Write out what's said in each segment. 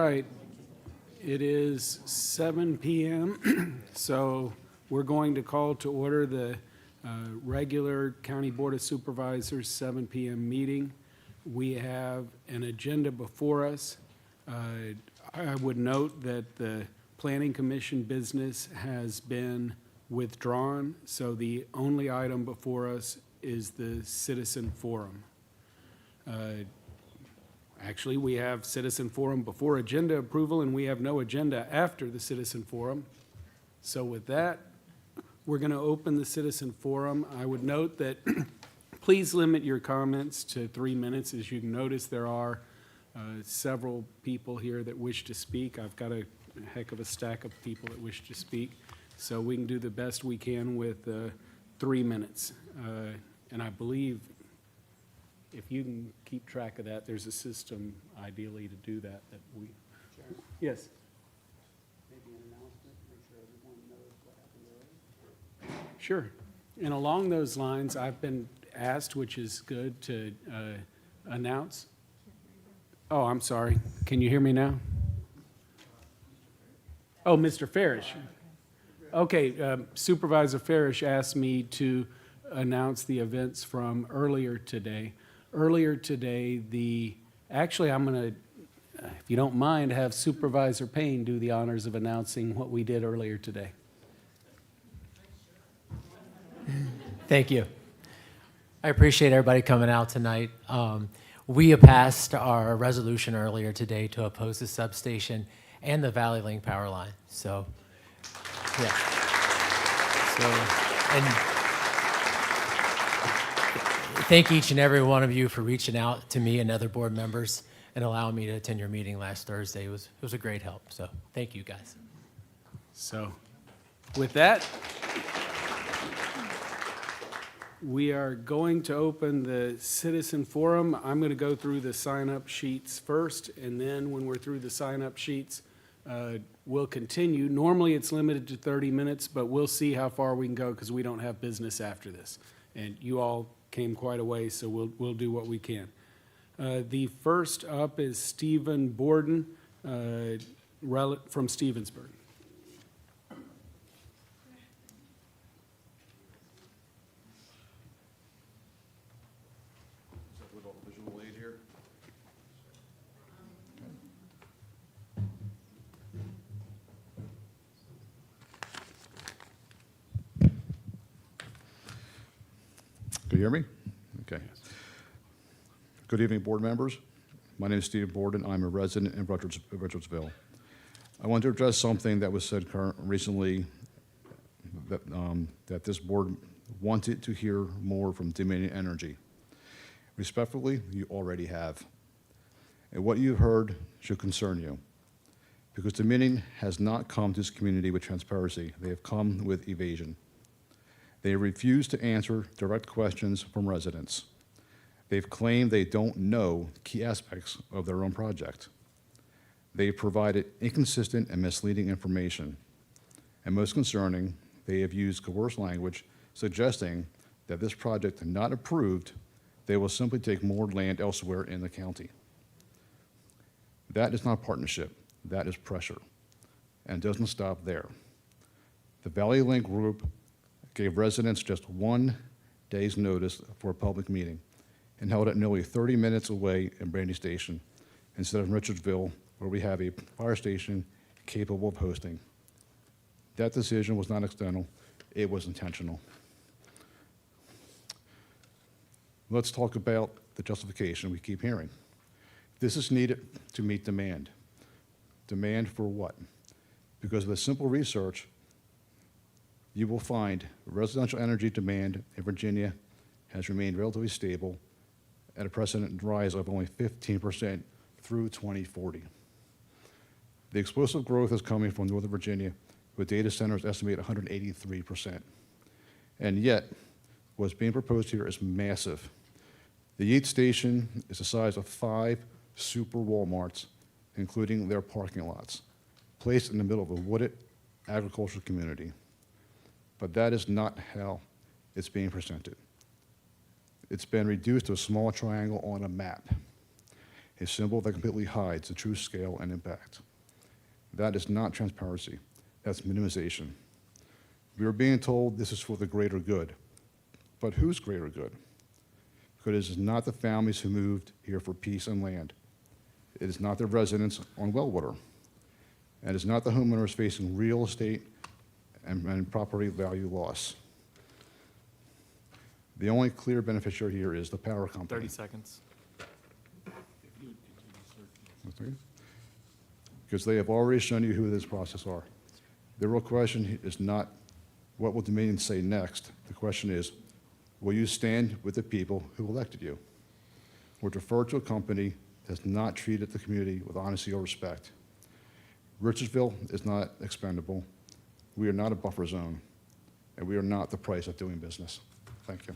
right. It is 7 p.m., so we're going to call to order the regular County Board of Supervisors 7 p.m. meeting. We have an agenda before us. I would note that the Planning Commission business has been withdrawn, so the only item before us is the Citizen Forum. Actually, we have Citizen Forum before agenda approval, and we have no agenda after the Citizen Forum. So with that, we're going to open the Citizen Forum. I would note that please limit your comments to 3 minutes. As you can notice, there are several people here that wish to speak. I've got a heck of a stack of people that wish to speak, so we can do the best we can with 3 minutes. And I believe if you can keep track of that, there's a system ideally to do that we. Chair, Yes. maybe an announcement, make sure everyone knows what happened earlier. Sure. And along those lines, I've been asked, which is good, to announce. Oh, I'm sorry. Can you hear me now? Oh, Mr. Farish. Okay, Supervisor Farish asked me to announce the events from earlier today. Earlier today, actually, I'm going to, if you don't mind, have Supervisor Payne do the honors of announcing what we did earlier today. Thank you. I appreciate everybody coming out tonight. We have passed our resolution earlier today to oppose the substation and the Valley Link power line. So, yeah. And thank each and every one of you for reaching out to me and other board members and allowing me to attend your meeting last Thursday. It was a great help. So, thank you guys. So, with that, we are going to open the Citizen Forum. I'm going to go through the sign-up sheets first, and then when we're through the sign-up sheets, we'll continue. Normally, it's limited to 30 minutes, but we'll see how far we can go because we don't have business after this. And you all came quite a way, so we'll do what we can. The first up is Stephen Borden from Stevensburg. Can you hear me? Okay. Good evening, board members. My name is Steve Borden. I'm a resident in Richardsville. I want to address something that was said recently that this board wanted to hear more from Dominion Energy. Respectfully, you already have. And what you've heard should concern you, because Dominion has not come to this community with transparency. They have come with evasion. They refuse to answer direct questions from residents. They've claimed they don't know key aspects of their own project. They've provided inconsistent and misleading information. And most concerning, they have used coerced language suggesting that this project not approved, they will simply take more land elsewhere in the county. That is not partnership, that is pressure, and doesn't stop there. The Valley Link Group gave residents just 1 day's notice for a public meeting and held it nearly 30 minutes away in Brandy Station instead of Richardsville, where we have a fire station capable of hosting. That decision was not accidental, it was intentional. Let's talk about the justification we keep hearing. This is needed to meet demand. Demand for what? Because of the simple research, you will find residential energy demand in Virginia has remained relatively stable at a precedent rise of only 15% through 2040. The explosive growth is coming from Northern Virginia, with data centers estimated 183%. And yet, what's being proposed here is massive. The Yates Station is the size of 5 super Walmarts, including their parking lots, placed in the middle of a wooded agricultural community. But that is not how it's being presented. It's been reduced to a small triangle on a map. a symbol that completely hides the true scale and impact. That is not transparency. That's minimization. We are being told this is for the greater good. But whose greater good? Because it is not the families who moved here for peace and land. It is not the residents on Wellwater. And it is not the homeowners facing real estate and property value loss. The only clear beneficiary here is the power company. 30 seconds. Okay? Because they have already shown you who this process are. The real question is not what will Dominion say next. The question is, will you stand with the people who elected you, or defer to a company that has not treated the community with honesty or respect? Richardsville is not expendable. We are not a buffer zone, and we are not the price of doing business. Thank you.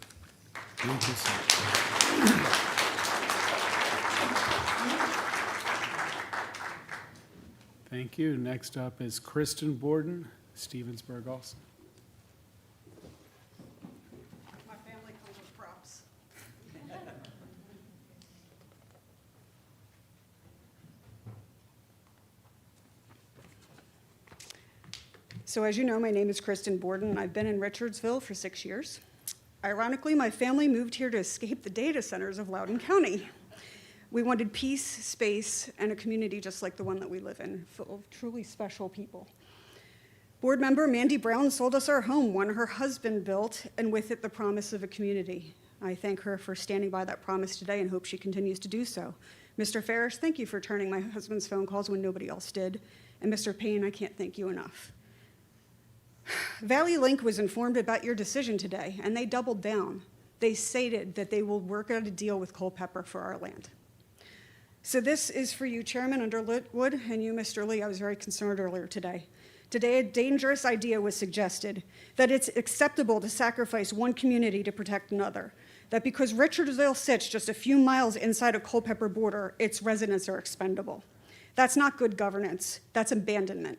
Thank you, sir. Thank you. Next up is Kristen Borden, Stevensburg also. My family comes with props. So as you know, my name is Kristen Borden, and I've been in Richardsville for 6 years. Ironically, my family moved here to escape the data centers of Loudoun County. We wanted peace, space, and a community just like the one that we live in, full of truly special people. Board member Mandy Brown sold us our home, one her husband built, and with it the promise of a community. I thank her for standing by that promise today and hope she continues to do so. Mr. Farish, thank you for turning my husband's phone calls when nobody else did. And Mr. Payne, I can't thank you enough. Valley Link was informed about your decision today, and they doubled down. They stated that they will work out a deal with Culpeper for our land. So this is for you, Chairman Underwood, and you, Mr. Lee. I was very concerned earlier today. Today, a dangerous idea was suggested, that it's acceptable to sacrifice one community to protect another, that because Richardsville sits just a few miles inside a Culpeper border, its residents are expendable. That's not good governance. That's abandonment.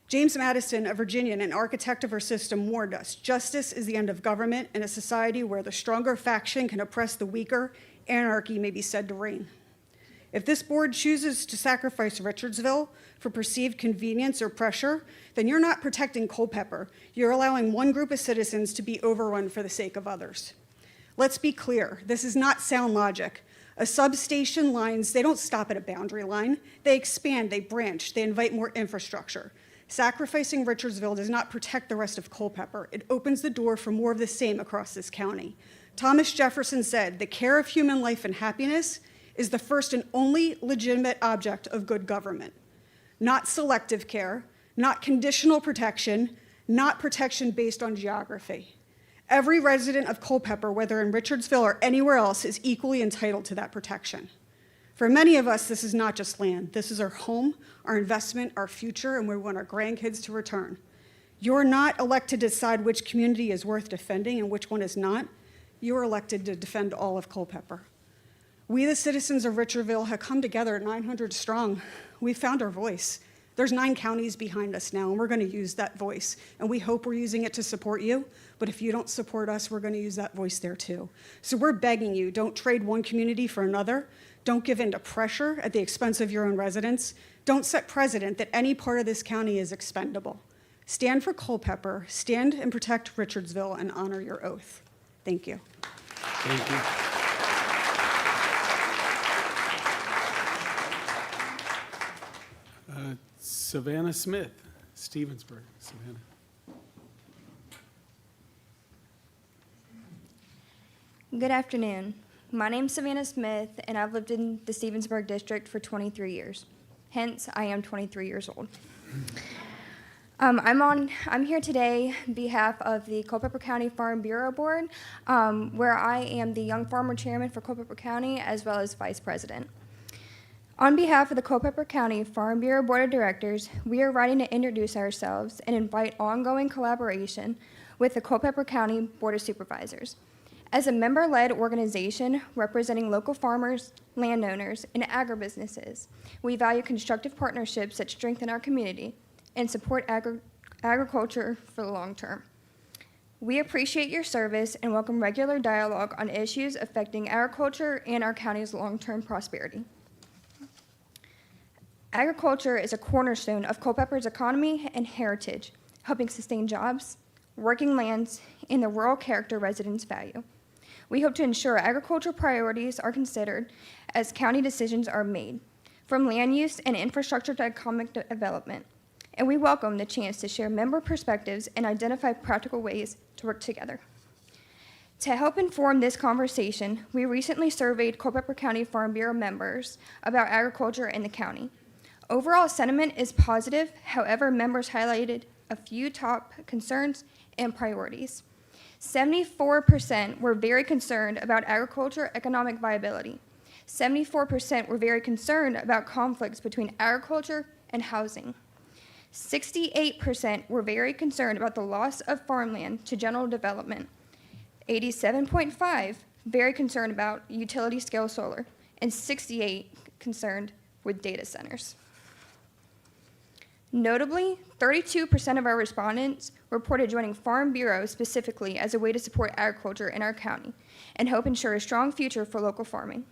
James Madison, a Virginian and architect of our system, warned us, justice is the end of government in a society where the stronger faction can oppress the weaker, anarchy may be said to reign. If this board chooses to sacrifice Richardsville for perceived convenience or pressure, then you're not protecting Culpeper. You're allowing one group of citizens to be overrun for the sake of others. Let's be clear, this is not sound logic. A substation lines, they don't stop at a boundary line. They expand, they branch, they invite more infrastructure. Sacrificing Richardsville does not protect the rest of Culpeper. It opens the door for more of the same across this county. Thomas Jefferson said, "The care of human life and happiness is the first and only legitimate object of good government." Not selective care, not conditional protection, not protection based on geography. Every resident of Culpeper, whether in Richardsville or anywhere else, is equally entitled to that protection. For many of us, this is not just land. This is our home, our investment, our future, and we want our grandkids to return. You're not elected to decide which community is worth defending and which one is not. You're elected to defend all of Culpeper. We, the citizens of Richardsville, have come together at 900 strong. We found our voice. There's 9 counties behind us now, and we're going to use that voice. And we hope we're using it to support you, but if you don't support us, we're going to use that voice there too. So we're begging you, don't trade one community for another. Don't give in to pressure at the expense of your own residents. Don't set precedent that any part of this county is expendable. Stand for Culpeper, stand and protect Richardsville, and honor your oath. Thank you. Thank you. Savannah Smith, Stevensburg. Savannah. Good afternoon. My name's Savannah Smith, and I've lived in the Stevensburg district for 23 years. Hence, I am 23 years old. I'm here today on behalf of the Culpeper County Farm Bureau Board, where I am the Young Farmer Chairman for Culpeper County, as well as Vice President. On behalf of the Culpeper County Farm Bureau Board of Directors, we are writing to introduce ourselves and invite ongoing collaboration with the Culpeper County Board of Supervisors. As a member-led organization representing local farmers, landowners, and agribusinesses, we value constructive partnerships that strengthen our community and support agriculture for the long term. We appreciate your service and welcome regular dialogue on issues affecting agriculture and our county's long-term prosperity. Agriculture is a cornerstone of Culpeper's economy and heritage, helping sustain jobs, working lands, and the rural character residents value. We hope to ensure agricultural priorities are considered as county decisions are made, from land use and infrastructure to economic development. And we welcome the chance to share member perspectives and identify practical ways to work together. To help inform this conversation, we recently surveyed Culpeper County Farm Bureau members about agriculture in the county. Overall sentiment is positive, however, members highlighted a few top concerns and priorities. 74% were very concerned about agriculture economic viability. 74% were very concerned about conflicts between agriculture and housing. 68% were very concerned about the loss of farmland to general development. 87.5% very concerned about utility scale solar, and 68% concerned with data centers. Notably, 32% of our respondents reported joining Farm Bureau specifically as a way to support agriculture in our county and help ensure a strong future for local farming.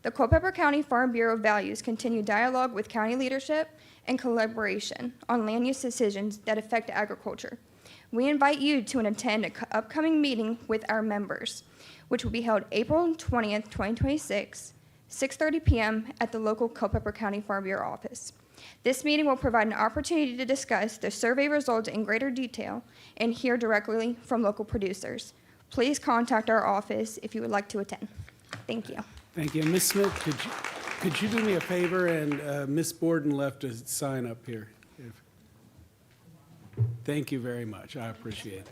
The Culpeper County Farm Bureau values continued dialogue with county leadership and collaboration on land use decisions that affect agriculture. We invite you to attend an upcoming meeting with our members, which will be held April 20th, 2026, 6:30 p.m. at the local Culpeper County Farm Bureau office. This meeting will provide an opportunity to discuss the survey results in greater detail and hear directly from local producers. Please contact our office if you would like to attend. Thank you. Thank you. Ms. Smith, could you do me a favor, and Ms. Borden left a sign up here. Thank you very much. I appreciate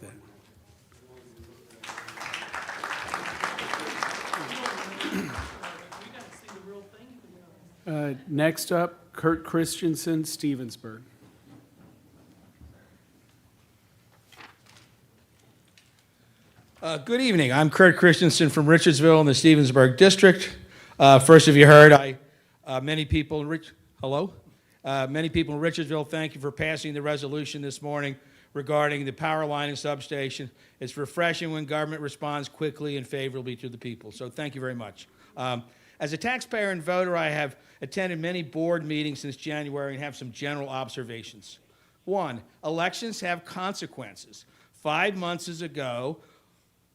that. Next up, Kurt Christensen, Stevensburg. Good evening. I'm Kurt Christensen from Richardsville in the Stevensburg District. First, if you heard, many people in Richardsville, thank you for passing the resolution this morning regarding the power line and substation. It's refreshing when government responds quickly and favorably to the people, so thank you very much. As a taxpayer and voter, I have attended many board meetings since January and have some general observations. One, elections have consequences. 5 months ago,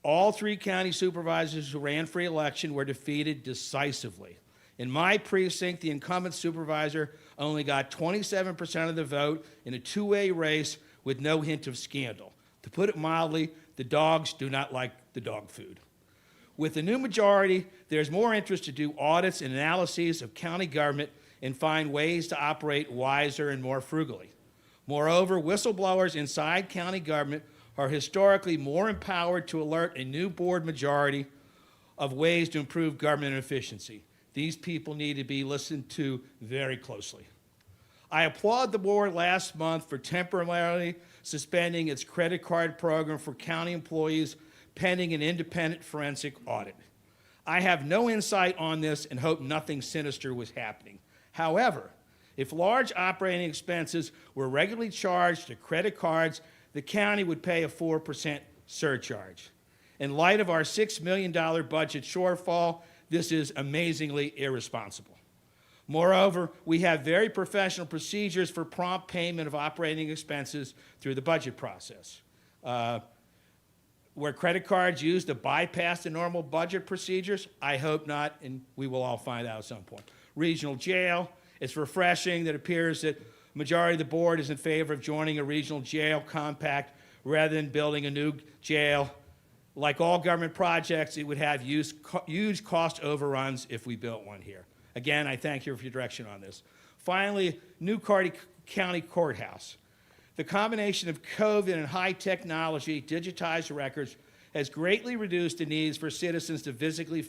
all 3 county supervisors who ran for election were defeated decisively. In my precinct, the incumbent supervisor only got 27% of the vote in a 2-way race with no hint of scandal. To put it mildly, the dogs do not like the dog food. With the new majority, there's more interest to do audits and analyses of county government and find ways to operate wiser and more frugally. Moreover, whistleblowers inside county government are historically more empowered to alert a new board majority of ways to improve government efficiency. These people need to be listened to very closely. I applaud the board last month for temporarily suspending its credit card program for county employees pending an independent forensic audit. I have no insight on this and hope nothing sinister was happening. However, if large operating expenses were regularly charged to credit cards, the county would pay a 4% surcharge. In light of our $6 million budget shortfall, this is amazingly irresponsible. Moreover, we have very professional procedures for prompt payment of operating expenses through the budget process. Were credit cards used to bypass the normal budget procedures? I hope not, and we will all find out at some point. Regional jail, it's refreshing that it appears that majority of the board is in favor of joining a regional jail compact rather than building a new jail. Like all government projects, it would have huge cost overruns if we built one here. Again, I thank you for your direction on this. Finally, new county courthouse. The combination of COVID and high technology, digitized records, has greatly reduced the needs for citizens to physically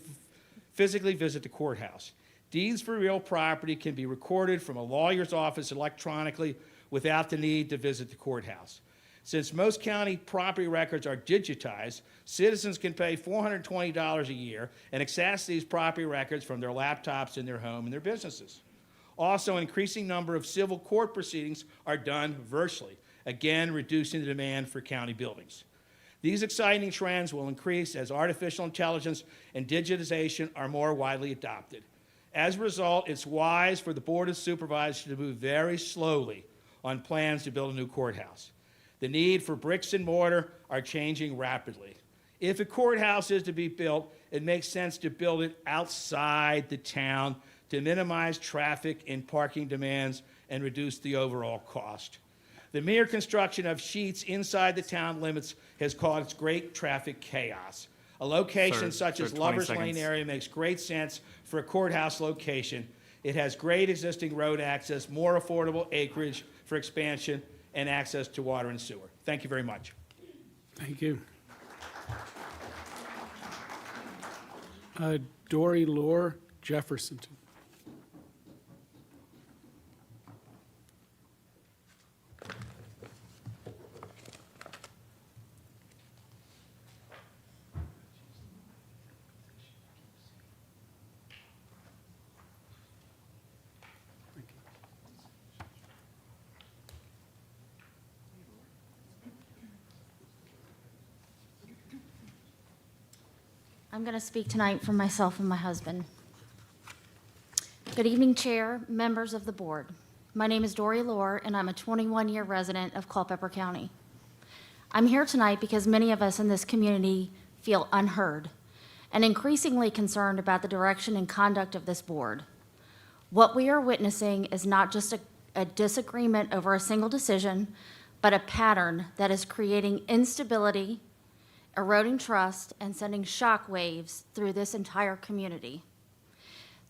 visit the courthouse. Deeds for real property can be recorded from a lawyer's office electronically without the need to visit the courthouse. Since most county property records are digitized, citizens can pay $420 a year and access these property records from their laptops in their home and their businesses. Also, an increasing number of civil court proceedings are done virtually, again reducing the demand for county buildings. These exciting trends will increase as artificial intelligence and digitization are more widely adopted. As a result, it's wise for the Board of Supervisors to move very slowly on plans to build a new courthouse. The need for bricks and mortar are changing rapidly. If a courthouse is to be built, it makes sense to build it outside the town to minimize traffic and parking demands and reduce the overall cost. The mere construction of sheets inside the town limits has caused great traffic chaos. A location such as 20 Lover's seconds. Lane area makes great sense for a courthouse location. It has great existing road access, more affordable acreage for expansion, and access to water and sewer. Thank you very much. Thank you. Dory Lore Jefferson. I'm going to speak tonight for myself and my husband. Good evening, Chair, members of the board. My name is Dory Lore, and I'm a 21-year resident of Culpeper County. I'm here tonight because many of us in this community feel unheard and increasingly concerned about the direction and conduct of this board. What we are witnessing is not just a disagreement over a single decision, but a pattern that is creating instability, eroding trust, and sending shock waves through this entire community.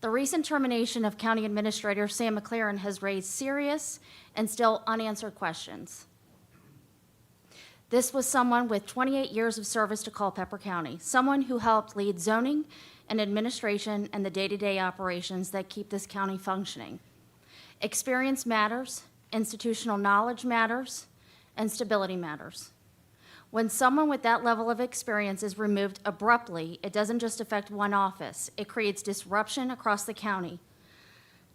The recent termination of County Administrator Sam McLaren has raised serious and still unanswered questions. This was someone with 28 years of service to Culpeper County, someone who helped lead zoning and administration and the day-to-day operations that keep this county functioning. Experience matters, institutional knowledge matters, and stability matters. When someone with that level of experience is removed abruptly, it doesn't just affect one office. It creates disruption across the county,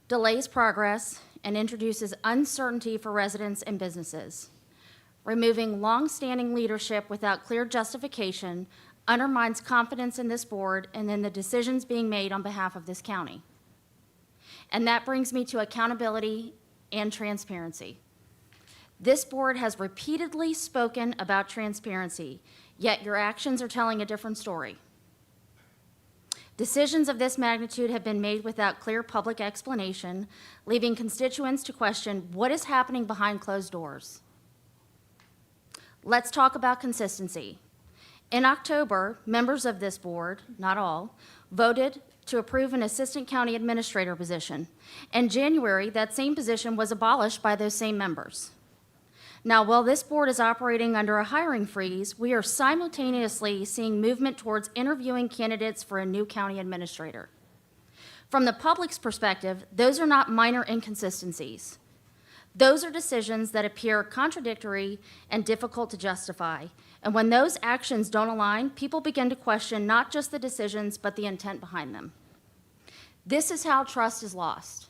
delays progress, and introduces uncertainty for residents and businesses. Removing long-standing leadership without clear justification undermines confidence in this board and in the decisions being made on behalf of this county. And that brings me to accountability and transparency. This board has repeatedly spoken about transparency, yet your actions are telling a different story. Decisions of this magnitude have been made without clear public explanation, leaving constituents to question what is happening behind closed doors. Let's talk about consistency. In October, members of this board, not all, voted to approve an assistant county administrator position. In January, that same position was abolished by those same members. Now, while this board is operating under a hiring freeze, we are simultaneously seeing movement towards interviewing candidates for a new county administrator. From the public's perspective, those are not minor inconsistencies. Those are decisions that appear contradictory and difficult to justify. And when those actions don't align, people begin to question not just the decisions, but the intent behind them. This is how trust is lost.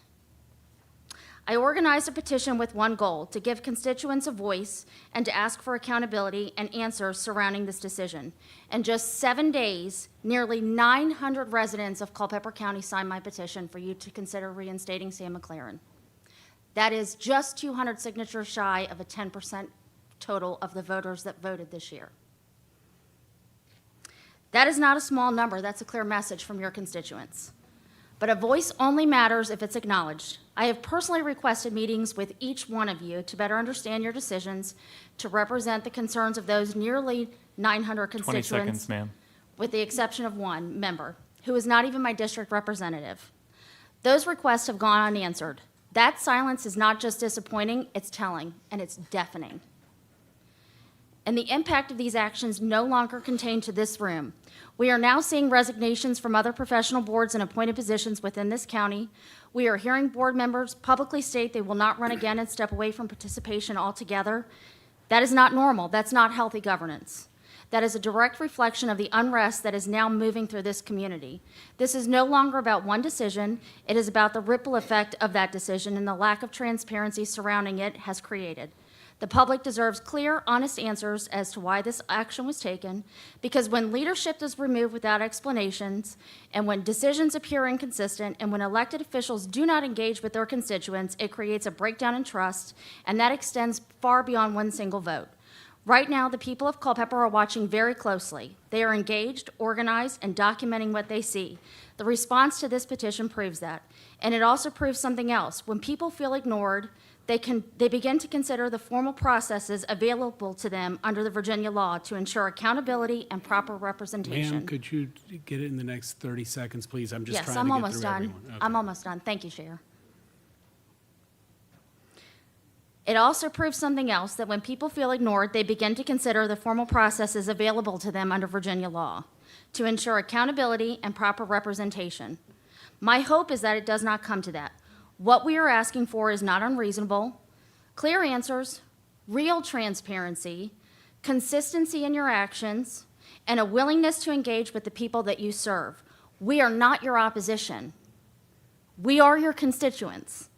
I organized a petition with one goal: to give constituents a voice and to ask for accountability and answers surrounding this decision. In just 7 days, nearly 900 residents of Culpeper County signed my petition for you to consider reinstating Sam McLaren. That is just 200 signatures shy of a 10% total of the voters that voted this year. That is not a small number. That's a clear message from your constituents. But a voice only matters if it's acknowledged. I have personally requested meetings with each one of you to better understand your decisions, to represent the concerns of those nearly 900 20 constituents. seconds, ma'am. With the exception of one member, who is not even my district representative. Those requests have gone unanswered. That silence is not just disappointing, it's telling, and it's deafening. And the impact of these actions no longer contained to this room. We are now seeing resignations from other professional boards and appointed positions within this county. We are hearing board members publicly state they will not run again and step away from participation altogether. That is not normal. That's not healthy governance. That is a direct reflection of the unrest that is now moving through this community. This is no longer about one decision. It is about the ripple effect of that decision and the lack of transparency surrounding it has created. The public deserves clear, honest answers as to why this action was taken, because when leadership is removed without explanations, and when decisions appear inconsistent, and when elected officials do not engage with their constituents, it creates a breakdown in trust, and that extends far beyond one single vote. Right now, the people of Culpeper are watching very closely. They are engaged, organized, and documenting what they see. The response to this petition proves that. And it also proves something else. When people feel ignored, they begin to consider the formal processes available to them under the Virginia law to ensure accountability and proper representation. Ma'am, could you get it in the next 30 seconds, please? I'm just Yes, trying I'm to get almost through done. everyone. Okay. I'm almost done. Thank you, Chair. It also proves something else, that when people feel ignored, they begin to consider the formal processes available to them under Virginia law to ensure accountability and proper representation. My hope is that it does not come to that. What we are asking for is not unreasonable. Clear answers, real transparency, consistency in your actions, and a willingness to engage with the people that you serve. We are not your opposition. We are your constituents.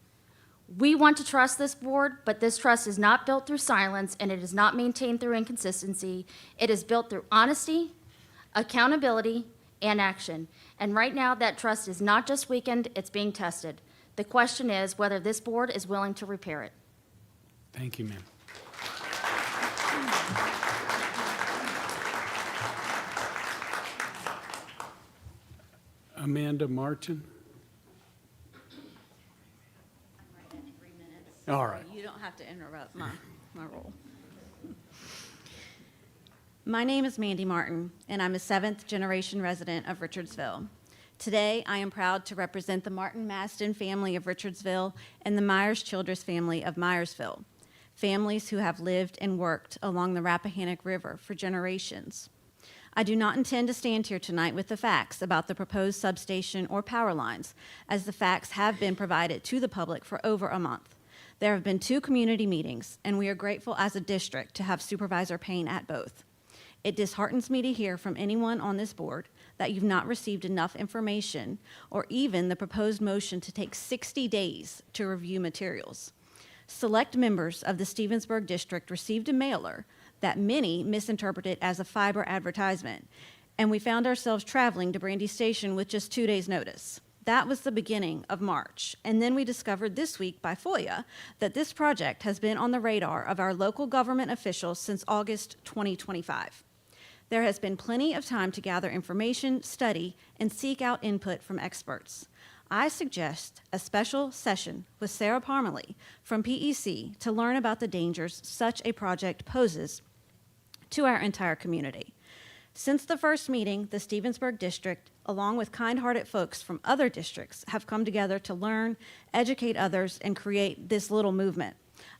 We want to trust this board, but this trust is not built through silence, and it is not maintained through inconsistency. It is built through honesty, accountability, and action. And right now, that trust is not just weakened, it's being tested. The question is whether this board is willing to repair it. Thank you, ma'am. Amanda Martin? All right. You don't have to interrupt my role. My name is Mandy Martin, and I'm a seventh-generation resident of Richardsville. Today, I am proud to represent the Martin Maston family of Richardsville and the Myers-Childress family of Myersville, families who have lived and worked along the Rappahannock River for generations. I do not intend to stand here tonight with the facts about the proposed substation or power lines, as the facts have been provided to the public for over a month. There have been 2 community meetings, and we are grateful as a district to have Supervisor Payne at both. It disheartens me to hear from anyone on this board that you've not received enough information or even the proposed motion to take 60 days to review materials. Select members of the Stevensburg District received a mailer that many misinterpreted as a fiber advertisement, and we found ourselves traveling to Brandy Station with just 2 days' notice. That was the beginning of March, and then we discovered this week by FOIA that this project has been on the radar of our local government officials since August 2025. There has been plenty of time to gather information, study, and seek out input from experts. I suggest a special session with Sarah Parmalee from PEC to learn about the dangers such a project poses to our entire community. Since the first meeting, the Stevensburg District, along with kind-hearted folks from other districts, have come together to learn, educate others, and create this little movement.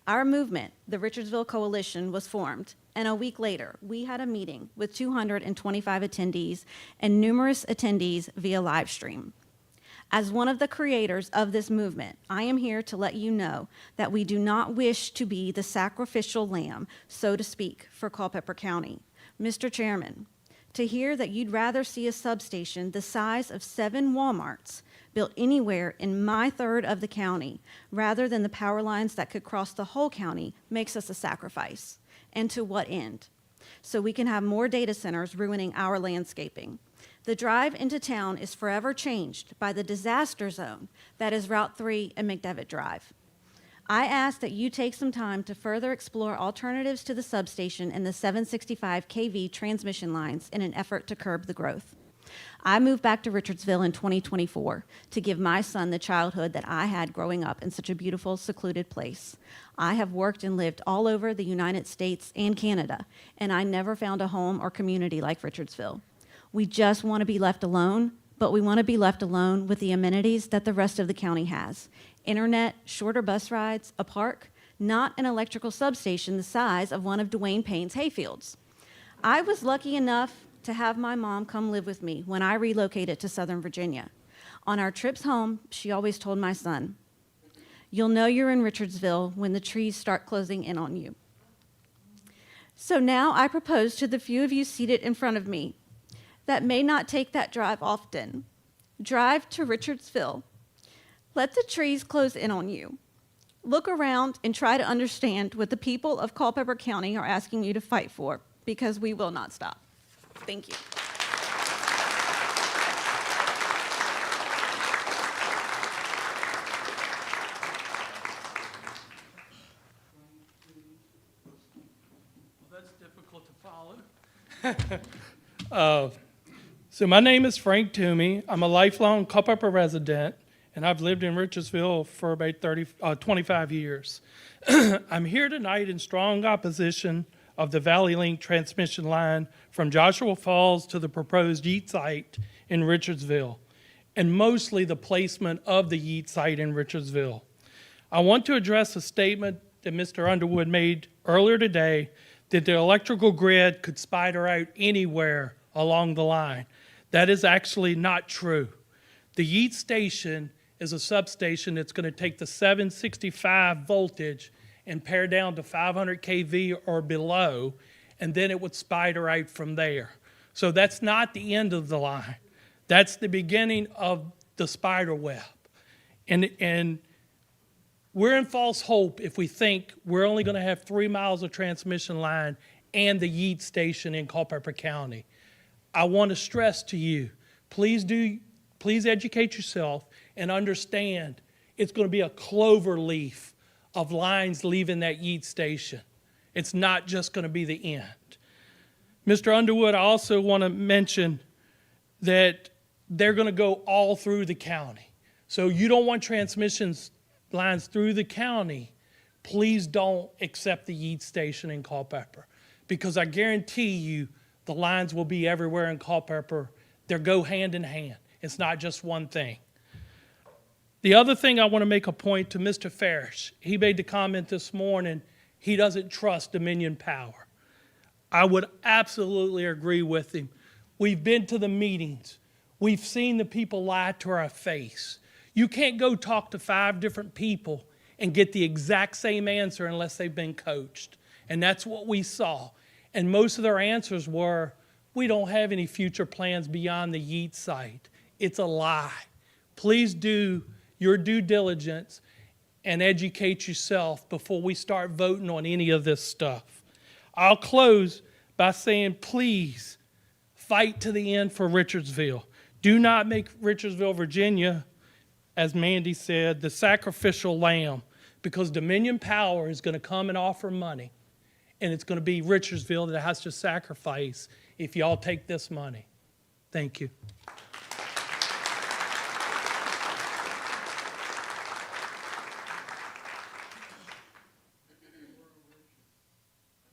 Our movement, the Richardsville Coalition, was formed, and a week later, we had a meeting with 225 attendees and numerous attendees via live stream. As one of the creators of this movement, I am here to let you know that we do not wish to be the sacrificial lamb, so to speak, for Culpeper County. Mr. Chairman, to hear that you'd rather see a substation the size of 7 Walmarts built anywhere in my third of the county rather than the power lines that could cross the whole county makes us a sacrifice. And to what end? So we can have more data centers ruining our landscaping. The drive into town is forever changed by the disaster zone that is Route 3 and McDevitt Drive. I ask that you take some time to further explore alternatives to the substation and the 765 kV transmission lines in an effort to curb the growth. I moved back to Richardsville in 2024 to give my son the childhood that I had growing up in such a beautiful, secluded place. I have worked and lived all over the United States and Canada, and I never found a home or community like Richardsville. We just want to be left alone, but we want to be left alone with the amenities that the rest of the county has. Internet, shorter bus rides, a park, not an electrical substation the size of one of Dwayne Payne's hayfields. I was lucky enough to have my mom come live with me when I relocated to Southern Virginia. On our trips home, she always told my son, "You'll know you're in Richardsville when the trees start closing in on you." So now I propose to the few of you seated in front of me that may not take that drive often, drive to Richardsville. Let the trees close in on you. look around and try to understand what the people of Culpeper County are asking you to fight for, because we will not stop. Thank you. That's difficult to follow. So my name is Frank Toomey. I'm a lifelong Culpeper resident, and I've lived in Richardsville for about 25 years. I'm here tonight in strong opposition of the Valley Link transmission line from Joshua Falls to the proposed Yeat site in Richardsville, and mostly the placement of the Yeat site in Richardsville. I want to address a statement that Mr. Underwood made earlier today that the electrical grid could spider out anywhere along the line. That is actually not true. The Yeat station is a substation that's going to take the 765 voltage and pare down to 500 kV or below, and then it would spider out from there. So that's not the end of the line. That's the beginning of the spider web. And we're in false hope if we think we're only going to have 3 miles of transmission line and the Yeat station in Culpeper County. I want to stress to you, please educate yourself and understand it's going to be a clover leaf of lines leaving that Yeat station. It's not just going to be the end. Mr. Underwood, I also want to mention that they're going to go all through the county. So you don't want transmission lines through the county, please don't accept the Yeat station in Culpeper, because I guarantee you the lines will be everywhere in Culpeper. They go hand in hand. It's not just one thing. The other thing I want to make a point to Mr. Farish. He made the comment this morning, he doesn't trust Dominion Power. I would absolutely agree with him. We've been to the meetings. We've seen the people lie to our face. You can't go talk to 5 different people and get the exact same answer unless they've been coached. And that's what we saw. And most of their answers were, we don't have any future plans beyond the Yeat site. It's a lie. Please do your due diligence and educate yourself before we start voting on any of this stuff. I'll close by saying, please fight to the end for Richardsville. Do not make Richardsville, Virginia, as Mandy said, the sacrificial lamb, because Dominion Power is going to come and offer money, and it's going to be Richardsville that has to sacrifice if y'all take this money. Thank you.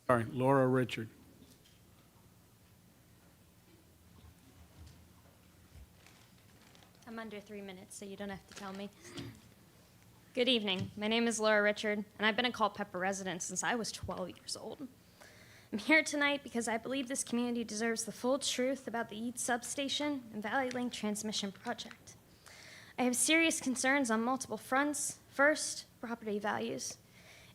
Sorry, Laura Richard. I'm under 3 minutes, so you don't have to tell me. Good evening. My name is Laura Richard, and I've been a Culpeper resident since I was 12 years old. I'm here tonight because I believe this community deserves the full truth about the Yeat substation and Valley Link transmission project. I have serious concerns on multiple fronts. First, property values.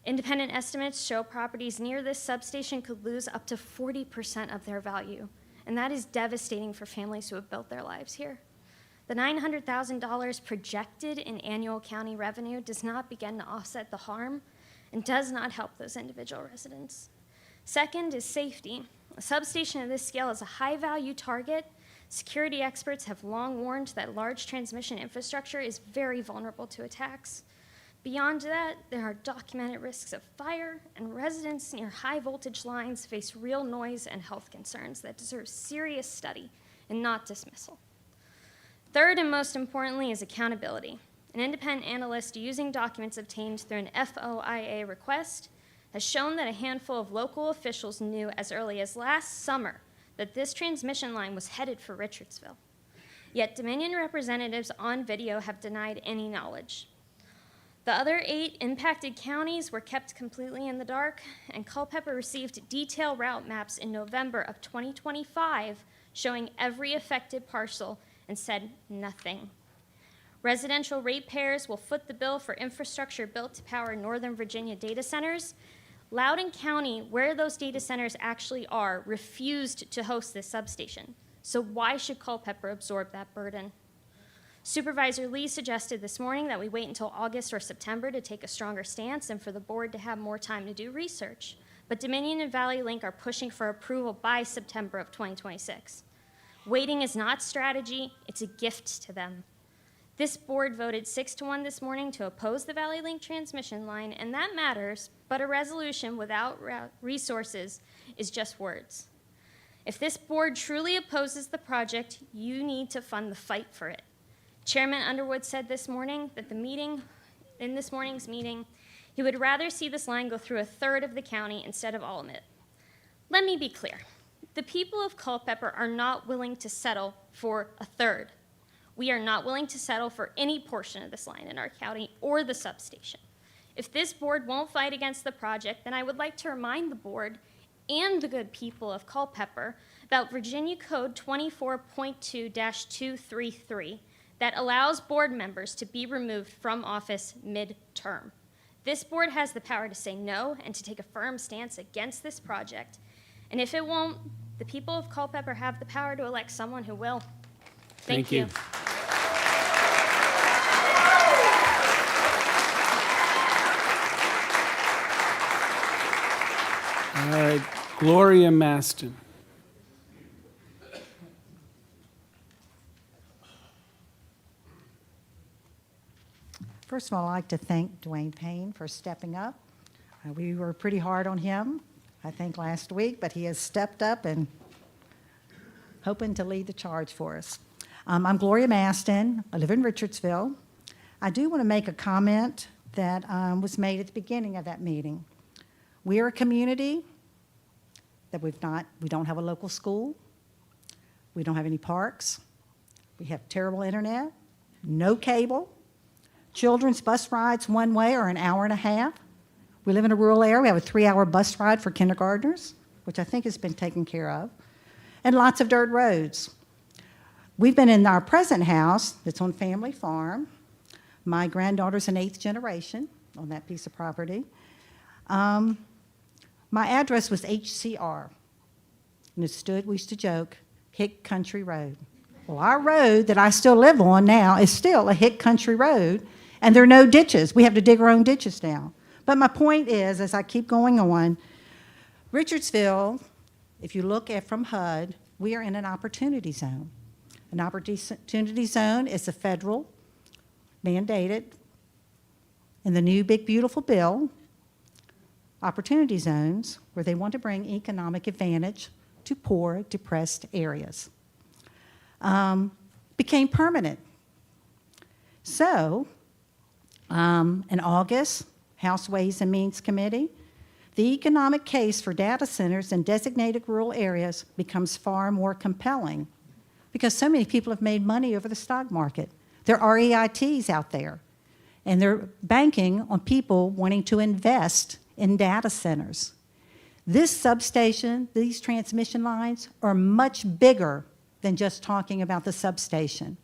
Independent estimates show properties near this substation could lose up to 40% of their value, and that is devastating for families who have built their lives here. The $900,000 projected in annual county revenue does not begin to offset the harm and does not help those individual residents. Second is safety. A substation of this scale is a high-value target. Security experts have long warned that large transmission infrastructure is very vulnerable to attacks. Beyond that, there are documented risks of fire, and residents near high-voltage lines face real noise and health concerns that deserve serious study and not dismissal. Third, and most importantly, is accountability. An independent analyst using documents obtained through an FOIA request has shown that a handful of local officials knew as early as last summer that this transmission line was headed for Richardsville. Yet Dominion representatives on video have denied any knowledge. The other 8 impacted counties were kept completely in the dark, and Culpeper received detailed route maps in November of 2025 showing every affected parcel and said nothing. Residential ratepayers will foot the bill for infrastructure built to power Northern Virginia data centers. Loudoun County, where those data centers actually are, refused to host this substation. So why should Culpeper absorb that burden? Supervisor Lee suggested this morning that we wait until August or September to take a stronger stance and for the board to have more time to do research. But Dominion and Valley Link are pushing for approval by September of 2026. Waiting is not strategy, it's a gift to them. This board voted 6-1 this morning to oppose the Valley Link transmission line, and that matters, but a resolution without resources is just words. If this board truly opposes the project, you need to fund the fight for it. Chairman Underwood said this morning that in this morning's meeting, he would rather see this line go through a third of the county instead of all of it. Let me be clear. The people of Culpeper are not willing to settle for a third. We are not willing to settle for any portion of this line in our county or the substation. If this board won't fight against the project, then I would like to remind the board and the good people of Culpeper about Virginia Code 24.2-233 that allows board members to be removed from office mid-term. This board has the power to say no and to take a firm stance against this project. And if it won't, the people of Culpeper have the power to elect someone who will. Thank you. All right, Gloria Maston. First of all, I'd like to thank Dwayne Payne for stepping up. We were pretty hard on him, I think, last week, but he has stepped up and hoping to lead the charge for us. I'm Gloria Maston. I live in Richardsville. I do want to make a comment that was made at the beginning of that meeting. We are a community that we don't have a local school. We don't have any parks. We have terrible internet, no cable. Children's bus rides one way are an hour and a half. We live in a rural area. We have a 3-hour bus ride for kindergartners, which I think has been taken care of, and lots of dirt roads. We've been in our present house that's on family farm. My granddaughter's an 8th generation on that piece of property. My address was HCR, and we used to joke, Hick Country Road. Well, our road that I still live on now is still a Hick Country Road, and there are no ditches. We have to dig our own ditches now. But my point is, as I keep going on, Richardsville, if you look at from HUD, we are in an opportunity zone. An opportunity zone is a federal mandated in the new big beautiful bill, opportunity zones where they want to bring economic advantage to poor, depressed areas. Became permanent. So, in August, House Ways and Means Committee, the economic case for data centers in designated rural areas becomes far more compelling because so many people have made money over the stock market. There are REITs out there, and they're banking on people wanting to invest in data centers. This substation, these transmission lines are much bigger than just talking about the substation.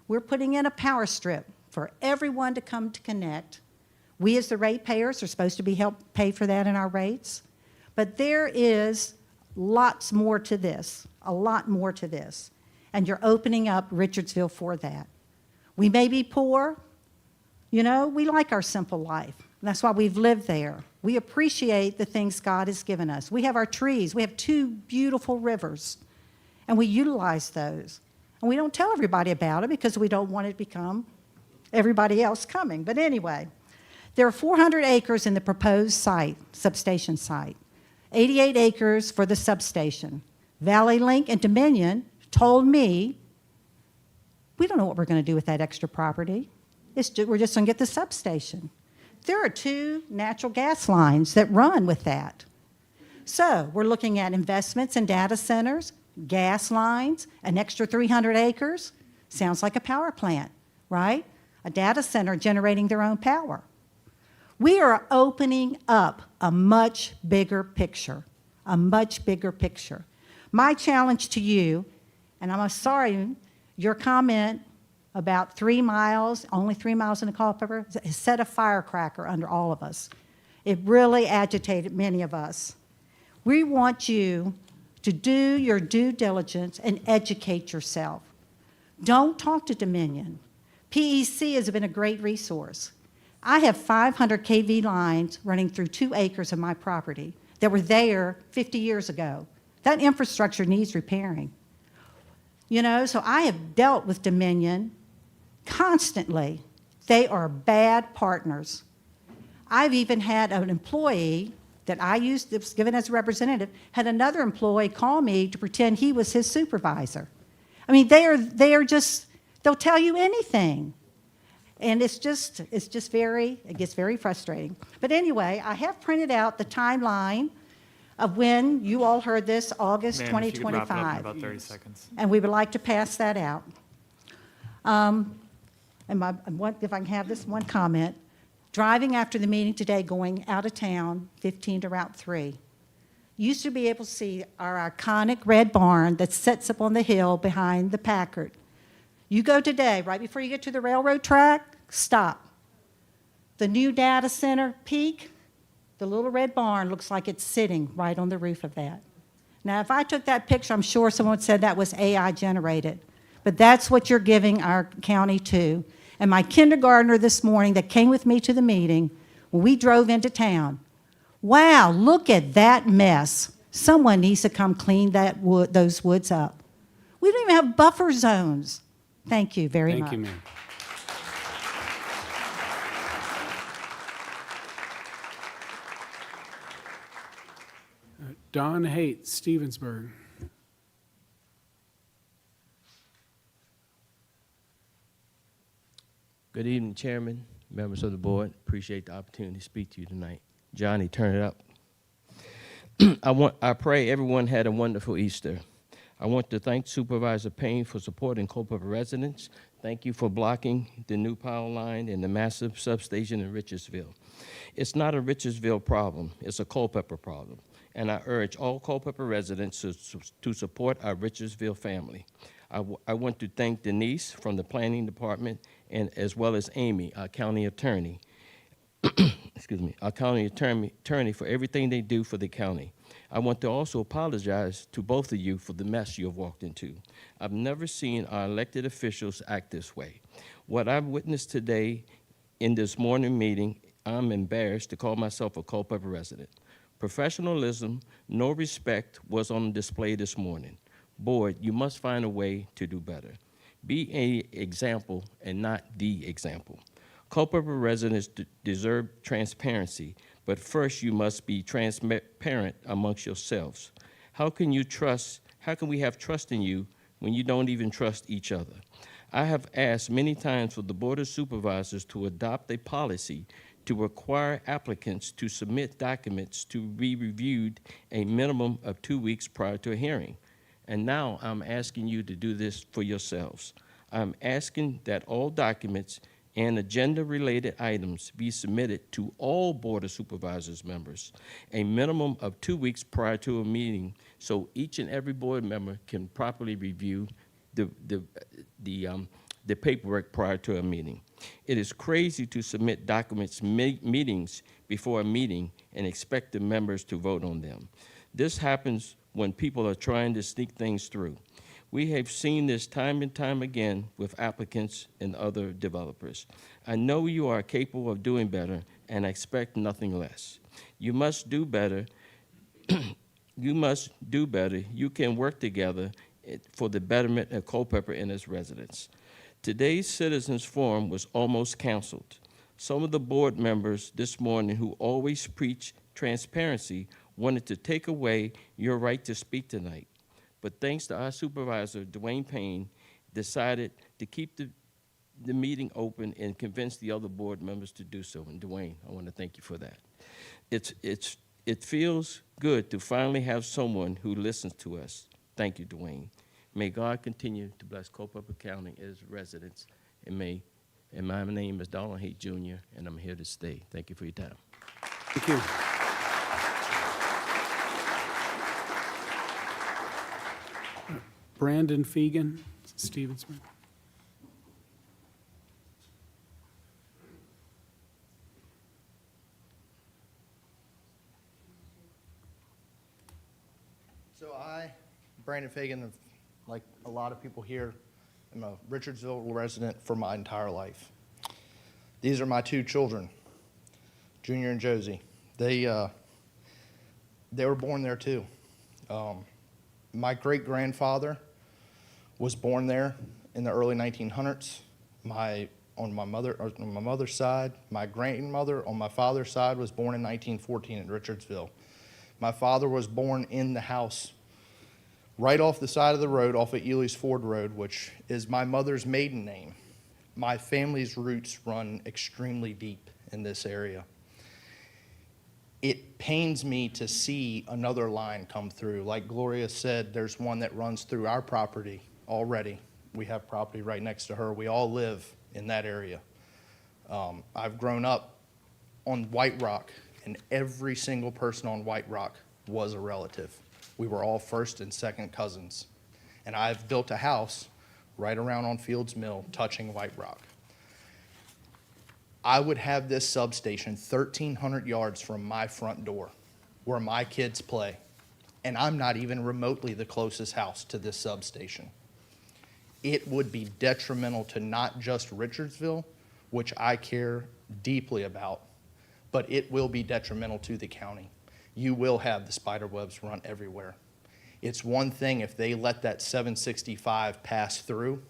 We're putting in a power strip for everyone to come to connect. We as the ratepayers are supposed to be help pay for that in our rates. But there is lots more to this, a lot more to this. And you're opening up Richardsville for that. We may be poor. You know, we like our simple life. That's why we've lived there. We appreciate the things God has given us. We have our trees. We have 2 beautiful rivers. And we utilize those. And we don't tell everybody about it because we don't want it to become everybody else coming. But anyway, there are 400 acres in the proposed site, substation site, 88 acres for the substation. Valley Link and Dominion told me, we don't know what we're going to do with that extra property. We're just going to get the substation. There are 2 natural gas lines that run with that. So we're looking at investments in data centers, gas lines, an extra 300 acres. Sounds like a power plant, right? A data center generating their own power. We are opening up a much bigger picture, a much bigger picture. My challenge to you, and I'm sorry, your comment about 3 miles, only 3 miles in the Culpeper, has set a firecracker under all of us. It really agitated many of us. We want you to do your due diligence and educate yourself. Don't talk to Dominion. PEC has been a great resource. I have 500 kV lines running through 2 acres of my property that were there 50 years ago. That infrastructure needs repairing. You know, so I have dealt with Dominion constantly. They are bad partners. I've even had an employee that I used, that was given as a representative, had another employee call me to pretend he was his supervisor. I mean, they are just, they'll tell you anything. And it gets very frustrating. But anyway, I have printed out the timeline of when you all heard this, August Ma'am, if you could wrap it up in 2025. about 30 seconds. And we would like to pass that out. If I can have this one comment. Driving after the meeting today, going out of town, 15 to Route 3, used to be able to see our iconic red barn that sits up on the hill behind the Packard. You go today, right before you get to the railroad track, stop. The new data center peak, the little red barn looks like it's sitting right on the roof of that. Now, if I took that picture, I'm sure someone said that was AI generated. But that's what you're giving our county to. And my kindergartner this morning that came with me to the meeting, when we drove into town, wow, look at that mess. Someone needs to come clean those woods up. We don't even have buffer zones. Thank you very much. Thank you, ma'am. Don Haight, Stevensburg. Good evening, Chairman, members of the board. Appreciate the opportunity to speak to you tonight. Johnny, turn it up. I pray everyone had a wonderful Easter. I want to thank Supervisor Payne for supporting Culpeper residents. Thank you for blocking the new power line and the massive substation in Richardsville. It's not a Richardsville problem, it's a Culpeper problem. And I urge all Culpeper residents to support our Richardsville family. I want to thank Denise from the Planning Department and as well as Amy, our county attorney, excuse me, our county attorney for everything they do for the county. I want to also apologize to both of you for the mess you have walked into. I've never seen our elected officials act this way. What I've witnessed today in this morning meeting, I'm embarrassed to call myself a Culpeper resident. Professionalism, no respect was on display this morning. Board, you must find a way to do better. Be an example and not the example. Culpeper residents deserve transparency, but first you must be transparent amongst yourselves. How can we have trust in you when you don't even trust each other? I have asked many times for the Board of Supervisors to adopt a policy to require applicants to submit documents to be reviewed a minimum of 2 weeks prior to a hearing. And now I'm asking you to do this for yourselves. I'm asking that all documents and agenda-related items be submitted to all Board of Supervisors members a minimum of 2 weeks prior to a meeting so each and every board member can properly review the paperwork prior to a meeting. It is crazy to submit documents meetings before a meeting and expect the members to vote on them. This happens when people are trying to sneak things through. We have seen this time and time again with applicants and other developers. I know you are capable of doing better, and I expect nothing less. You must do better. You must do better. You can work together for the betterment of Culpeper and its residents. Today's Citizens Forum was almost canceled. Some of the board members this morning who always preach transparency wanted to take away your right to speak tonight. But thanks to our supervisor, Dwayne Payne, decided to keep the meeting open and convince the other board members to do so. And Dwayne, I want to thank you for that. It feels good to finally have someone who listens to us. Thank you, Dwayne. May God continue to bless Culpeper County and its residents. And my name is Donald Haight Jr., and I'm here to stay. Thank you for your time. Thank you. Brandon Fegan, Stevensburg. So I, Brandon Fagan, like a lot of people here, am a Richardsville resident for my entire life. These are my two children, Junior and Josie. They were born there too. My great-grandfather was born there in the early 1900s. On my mother's side, my grandmother on my father's side was born in 1914 in Richardsville. My father was born in the house right off the side of the road, off of Ely's Ford Road, which is my mother's maiden name. My family's roots run extremely deep in this area. It pains me to see another line come through. Like Gloria said, there's one that runs through our property already. We have property right next to her. We all live in that area. I've grown up on White Rock, and every single person on White Rock was a relative. We were all first and second cousins. And I've built a house right around on Fields Mill touching White Rock. I would have this substation 1,300 yards from my front door where my kids play, and I'm not even remotely the closest house to this substation. It would be detrimental to not just Richardsville, which I care deeply about, but it will be detrimental to the county. You will have the spider webs run everywhere. It's one thing if they let that 765 pass through,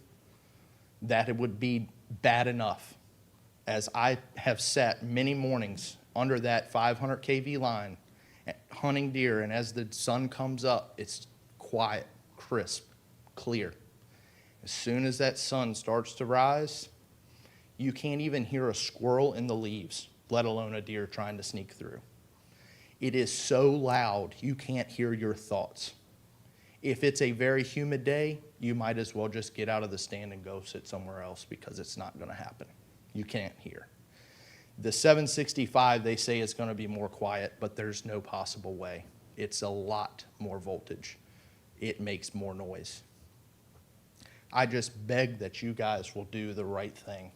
that it would be bad enough. As I have sat many mornings under that 500 kV line hunting deer, and as the sun comes up, it's quiet, crisp, clear. As soon as that sun starts to rise, you can't even hear a squirrel in the leaves, let alone a deer trying to sneak through. It is so loud, you can't hear your thoughts. If it's a very humid day, you might as well just get out of the stand and go sit somewhere else because it's not going to happen. You can't hear. The 765, they say, is going to be more quiet, but there's no possible way. It's a lot more voltage. It makes more noise. I just beg that you guys will do the right thing.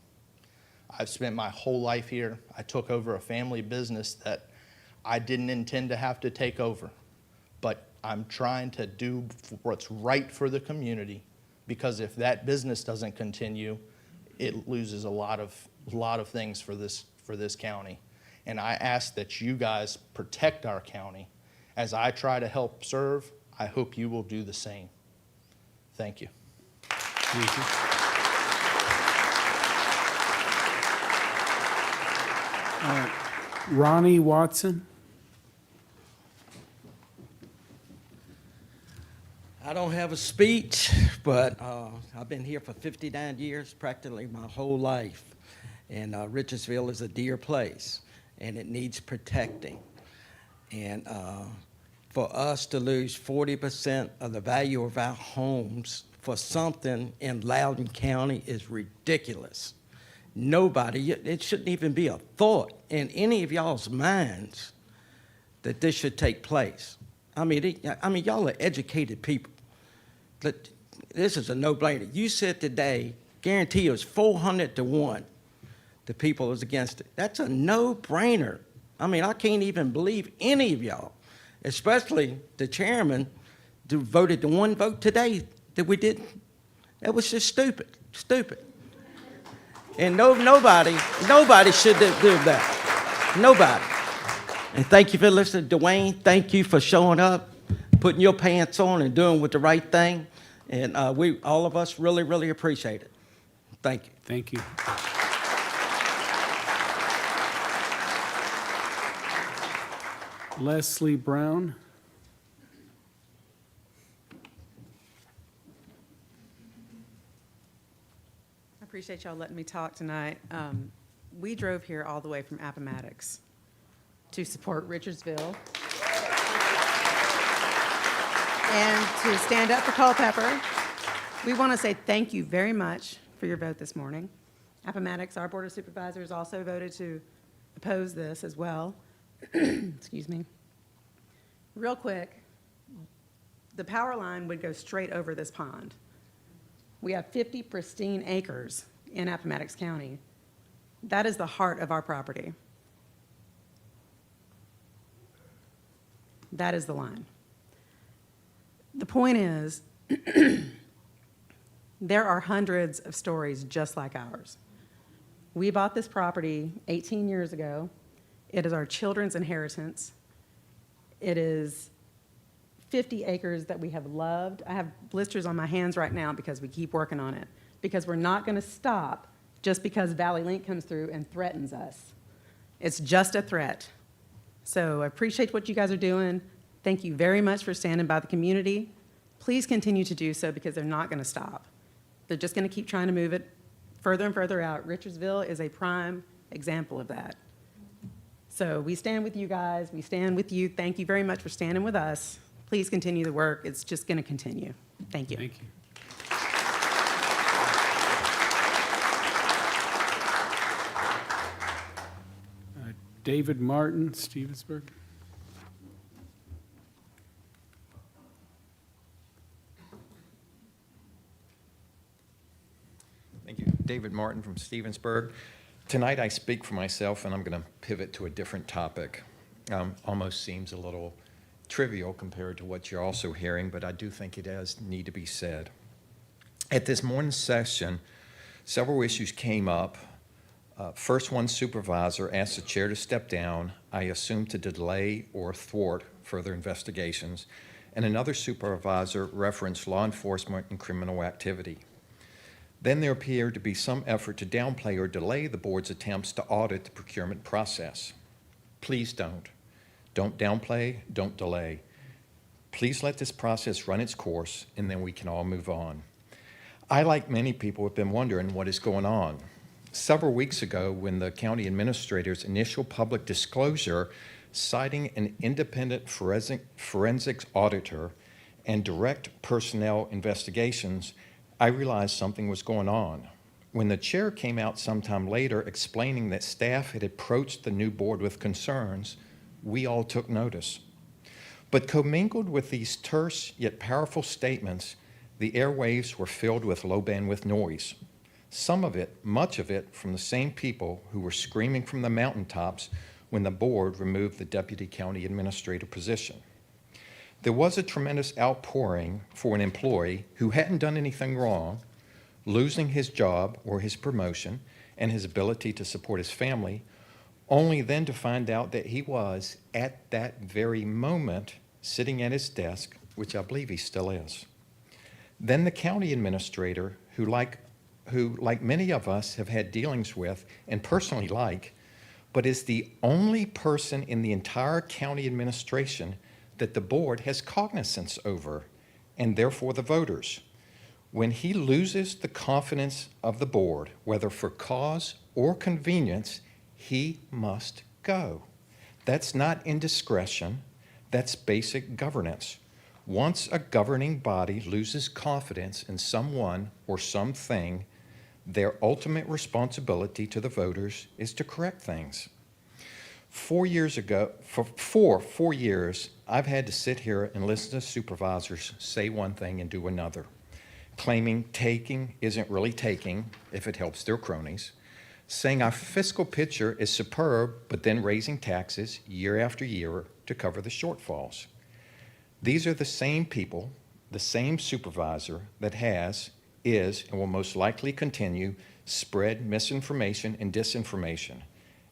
I've spent my whole life here. I took over a family business that I didn't intend to have to take over, but I'm trying to do what's right for the community, because if that business doesn't continue, it loses a lot of things for this county. And I ask that you guys protect our county. As I try to help serve, I hope you will do the same. Thank you. Thank you. Ronnie Watson. I don't have a speech, but I've been here for 59 years, practically my whole life. And Richardsville is a dear place, and it needs protecting. And for us to lose 40% of the value of our homes for something in Loudoun County is ridiculous. Nobody, it shouldn't even be a thought in any of y'all's minds that this should take place. I mean, y'all are educated people. But this is a no-brainer. You said today, guarantee it was 400 to 1, the people was against it. That's a no-brainer. I mean, I can't even believe any of y'all, especially the chairman, who voted the one vote today that we didn't. That was just stupid, stupid. And nobody should do that. Nobody. And thank you for listening, Dwayne. Thank you for showing up, putting your pants on and doing with the right thing. And all of us really, really appreciate it. Thank you. Thank you. Leslie Brown. I appreciate y'all letting me talk tonight. We drove here all the way from Appomattox to support Richardsville and to stand up for Culpeper. We want to say thank you very much for your vote this morning. Appomattox, our Board of Supervisors, also voted to oppose this as well. Excuse me. Real quick, the power line would go straight over this pond. We have 50 pristine acres in Appomattox County. That is the heart of our property. That is the line. The point is, There are hundreds of stories just like ours. We bought this property 18 years ago. It is our children's inheritance. It is 50 acres that we have loved. I have blisters on my hands right now because we keep working on it, because we're not going to stop just because Valley Link comes through and threatens us. It's just a threat. So I appreciate what you guys are doing. Thank you very much for standing by the community. Please continue to do so because they're not going to stop. They're just going to keep trying to move it further and further out. Richardsville is a prime example of that. So we stand with you guys. We stand with you. Thank you very much for standing with us. Please continue the work. It's just going to continue. Thank you. Thank you. David Martin, Stevensburg. Thank you. David Martin from Stevensburg. Tonight I speak for myself, and I'm going to pivot to a different topic. Almost seems a little trivial compared to what you're also hearing, but I do think it does need to be said. At this morning's session, several issues came up. First, one supervisor asked the chair to step down, I assume to delay or thwart further investigations, and another supervisor referenced law enforcement and criminal activity. Then there appeared to be some effort to downplay or delay the board's attempts to audit the procurement process. Please don't. Don't downplay, don't delay. Please let this process run its course, and then we can all move on. I, like many people, have been wondering what is going on. Several weeks ago, when the county administrator's initial public disclosure citing an independent forensics auditor and direct personnel investigations, I realized something was going on. When the chair came out sometime later explaining that staff had approached the new board with concerns, we all took notice. But commingled with these terse yet powerful statements, the airwaves were filled with low bandwidth noise. Some of it, much of it, from the same people who were screaming from the mountaintops when the board removed the deputy county administrator position. There was a tremendous outpouring for an employee who hadn't done anything wrong, losing his job or his promotion and his ability to support his family, only then to find out that he was, at that very moment, sitting at his desk, which I believe he still is. Then the county administrator, who like many of us have had dealings with and personally like, but is the only person in the entire county administration that the board has cognizance over, and therefore the voters. When he loses the confidence of the board, whether for cause or convenience, he must go. That's not indiscretion, that's basic governance. Once a governing body loses confidence in someone or something, their ultimate responsibility to the voters is to correct things. 4 years ago, for 4 years, I've had to sit here and listen to supervisors say one thing and do another, claiming taking isn't really taking if it helps their cronies, saying our fiscal picture is superb, but then raising taxes year after year to cover the shortfalls. These are the same people, the same supervisor that is, and will most likely continue, spread misinformation and disinformation.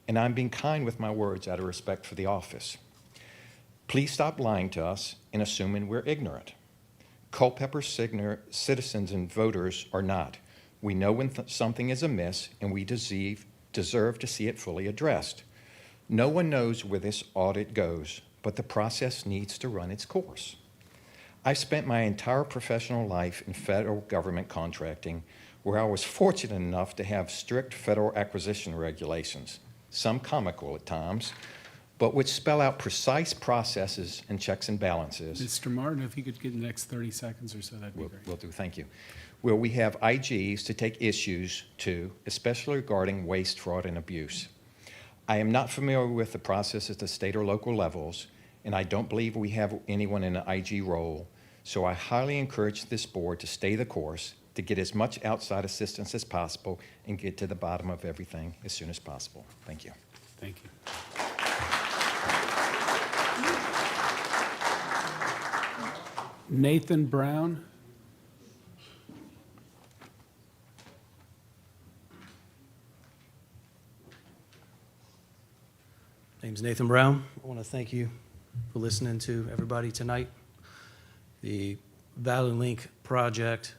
And I'm being kind with my words out of respect for the office. Please stop lying to us and assuming we're ignorant. Culpeper citizens and voters are not. We know when something is amiss, and we deserve to see it fully addressed. No one knows where this audit goes, but the process needs to run its course. I spent my entire professional life in federal government contracting, where I was fortunate enough to have strict federal acquisition regulations, some comical at times, but which spell out precise processes and checks and balances. Mr. Martin, if you could get the next 30 seconds or so, that'd be great. Will do, thank you. Where we have IGs to take issues to, especially regarding waste, fraud, and abuse. I am not familiar with the process at the state or local levels, and I don't believe we have anyone in an IG role, so I highly encourage this board to stay the course, to get as much outside assistance as possible, and get to the bottom of everything as soon as possible. Thank you. Thank you. Nathan Brown. name's Nathan Brown. I want to thank you for listening to everybody tonight. The Valley Link project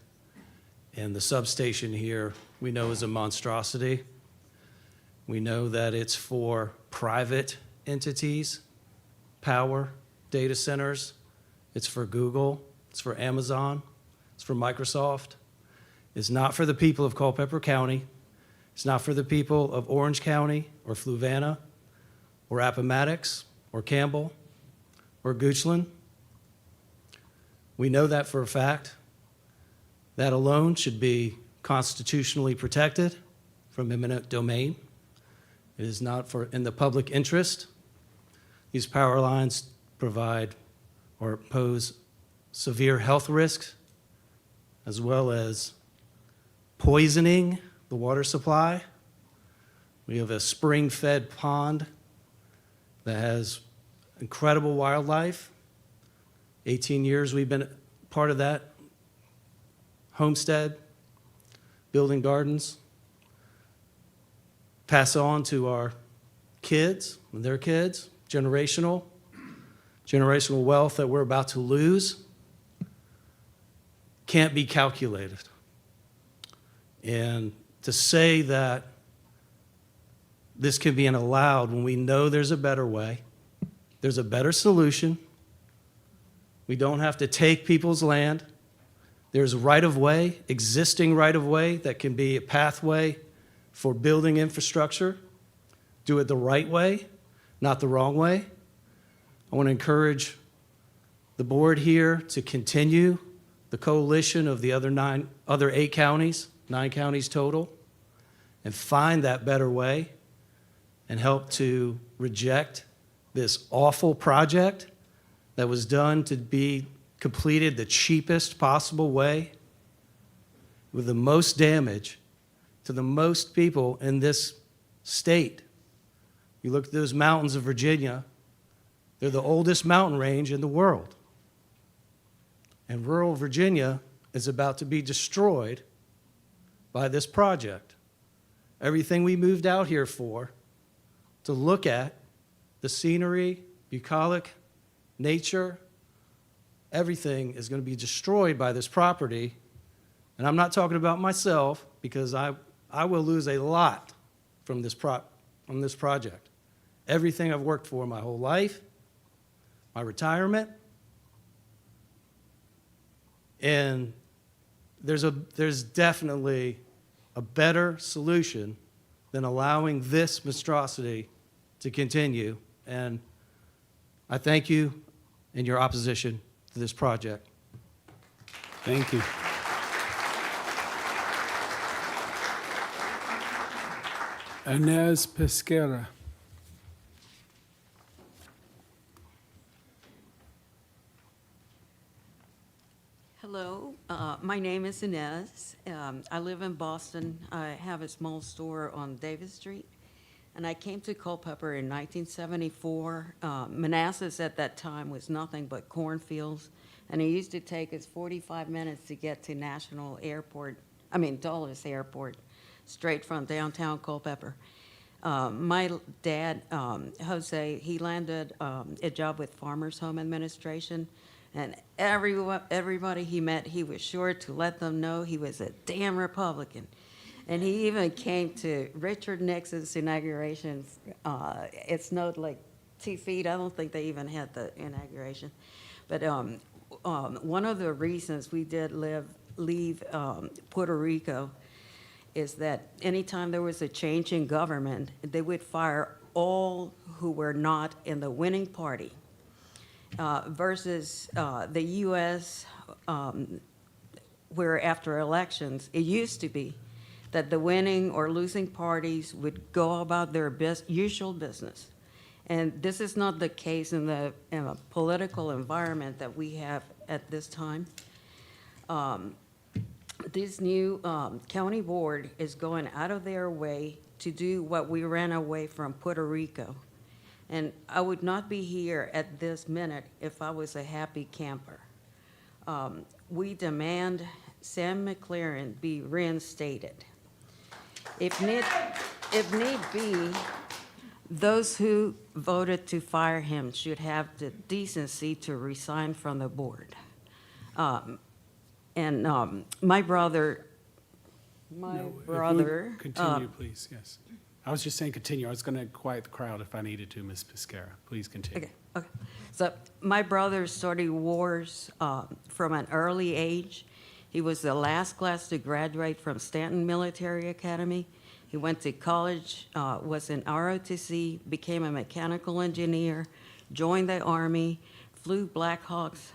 and the substation here, we know is a monstrosity. We know that it's for private entities, power, data centers. It's for Google. It's for Amazon. It's for Microsoft. It's not for the people of Culpeper County. It's not for the people of Orange County or Fluvanna or Appomattox or Campbell or Goochland. We know that for a fact. That alone should be constitutionally protected from eminent domain. It is not in the public interest. These power lines provide or pose severe health risks, as well as poisoning the water supply. We have a spring-fed pond that has incredible wildlife. 18 years we've been part of that homestead, building gardens, pass on to our kids and their kids, generational wealth that we're about to lose can't be calculated. And to say that this can be allowed when we know there's a better way, there's a better solution. We don't have to take people's land. There's right-of-way, existing right-of-way that can be a pathway for building infrastructure. Do it the right way, not the wrong way. I want to encourage the board here to continue the coalition of the other 8 counties, 9 counties total, and find that better way and help to reject this awful project that was done to be completed the cheapest possible way with the most damage to the most people in this state. You look at those mountains of Virginia, they're the oldest mountain range in the world. And rural Virginia is about to be destroyed by this project. Everything we moved out here for, to look at, the scenery, bucolic nature, everything is going to be destroyed by this property. And I'm not talking about myself, because I will lose a lot from this project. Everything I've worked for my whole life, my retirement, and there's definitely a better solution than allowing this monstrosity to continue. And I thank you in your opposition to this project. Thank you. Inez Pesquera. Hello, my name is Inez. I live in Boston. I have a small store on Davis Street, and I came to Culpeper in 1974. Manassas at that time was nothing but cornfields, and it used to take us 45 minutes to get to Dulles Airport, straight from downtown Culpeper. My dad, Jose, he landed a job with Farmers Home Administration. And everybody he met, he was sure to let them know he was a damn Republican. And he even came to Richard Nixon's inauguration. It snowed like 2 feet. I don't think they even had the inauguration. But one of the reasons we did leave Puerto Rico is that anytime there was a change in government, they would fire all who were not in the winning party. Versus the U.S., where after elections, it used to be that the winning or losing parties would go about their usual business. And this is not the case in the political environment that we have at this time. This new county board is going out of their way to do what we ran away from Puerto Rico. And I would not be here at this minute if I was a happy camper. We demand Sam McLaren be reinstated. If need be, those who voted to fire him should have the decency to resign from the board. My brother, No, if we would Continue, please, yes. I was just saying continue. I was going to quiet the crowd if I needed to, Ms. Piscara. Please continue. Okay. So my brother started wars from an early age. He was the last class to graduate from Stanton Military Academy. He went to college, was in ROTC, became a mechanical engineer, joined the Army, flew Black Hawks.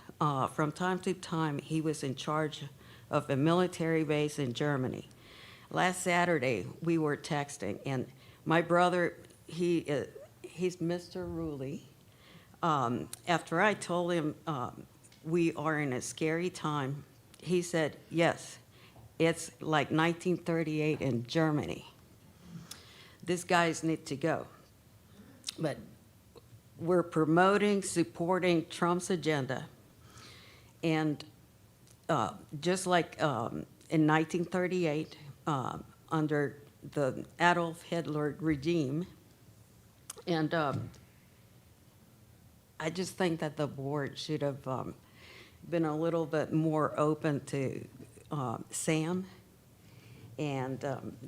From time to time, he was in charge of a military base in Germany. Last Saturday, we were texting, and my brother, he's Mr. Ruley. After I told him we are in a scary time, he said, yes, it's like 1938 in Germany. These guys need to go. But we're promoting, supporting Trump's agenda. And just like in 1938, under the Adolf Hitler regime, and I just think that the board should have been a little bit more open to Sam, and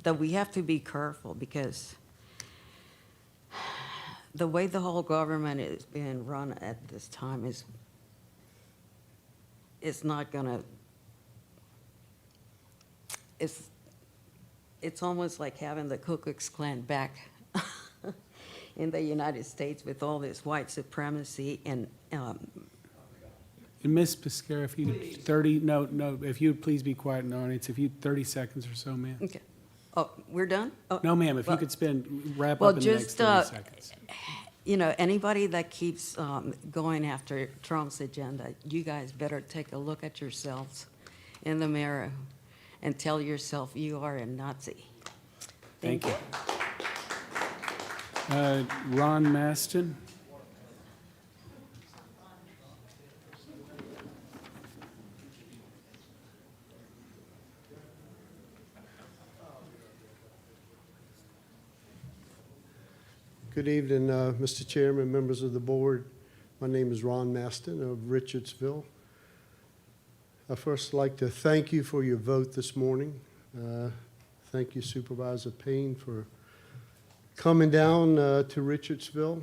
that we have to be careful because the way the whole government is being run at this time is not gonna, it's almost like having the Ku Klux Klan back in the United States with all this white supremacy and And Ms. Piscara, if you, if you'd please be quiet in the audience, if you, 30 seconds or so, ma'am. Okay. Oh, we're done? Oh, No, ma'am, if you well- could wrap well, up in the next just, 30 seconds. You know, anybody that keeps going after Trump's agenda, you guys better take a look at yourselves in the mirror and tell yourself you are a Nazi. Thank you. Ron Maston? Good evening, Mr. Chairman, members of the board. My name is Ron Maston of Richardsville. I first like to thank you for your vote this morning. Thank you, Supervisor Payne, for coming down to Richardsville.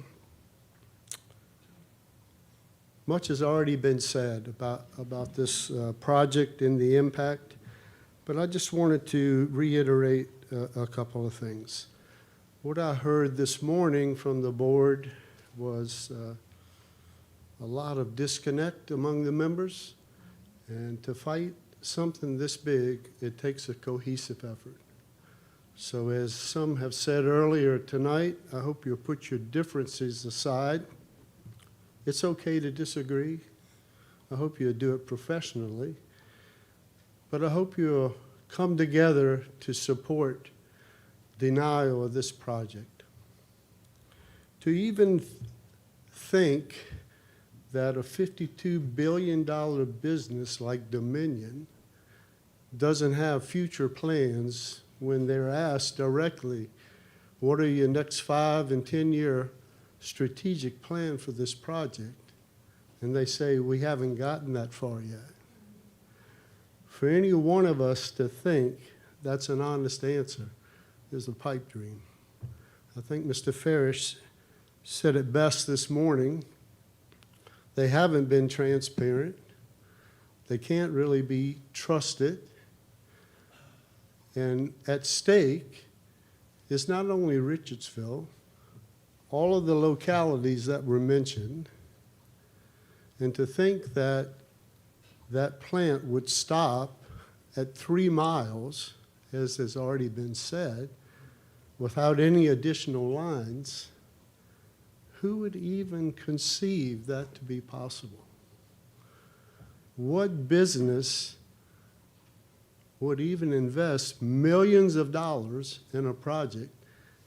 Much has already been said about this project and the impact, but I just wanted to reiterate a couple of things. What I heard this morning from the board was a lot of disconnect among the members, and to fight something this big, it takes a cohesive effort. So as some have said earlier tonight, I hope you'll put your differences aside. It's okay to disagree. I hope you'll do it professionally. But I hope you'll come together to support denial of this project. To even think that a $52 billion business like Dominion doesn't have future plans when they're asked directly, what are your next 5 and 10-year strategic plan for this project? And they say, we haven't gotten that far yet. For any one of us to think that's an honest answer is a pipe dream. I think Mr. Farish said it best this morning. They haven't been transparent. They can't really be trusted. And at stake is not only Richardsville, all of the localities that were mentioned, and to think that that plant would stop at 3 miles, as has already been said, without any additional lines, who would even conceive that to be possible? What business would even invest millions of dollars in a project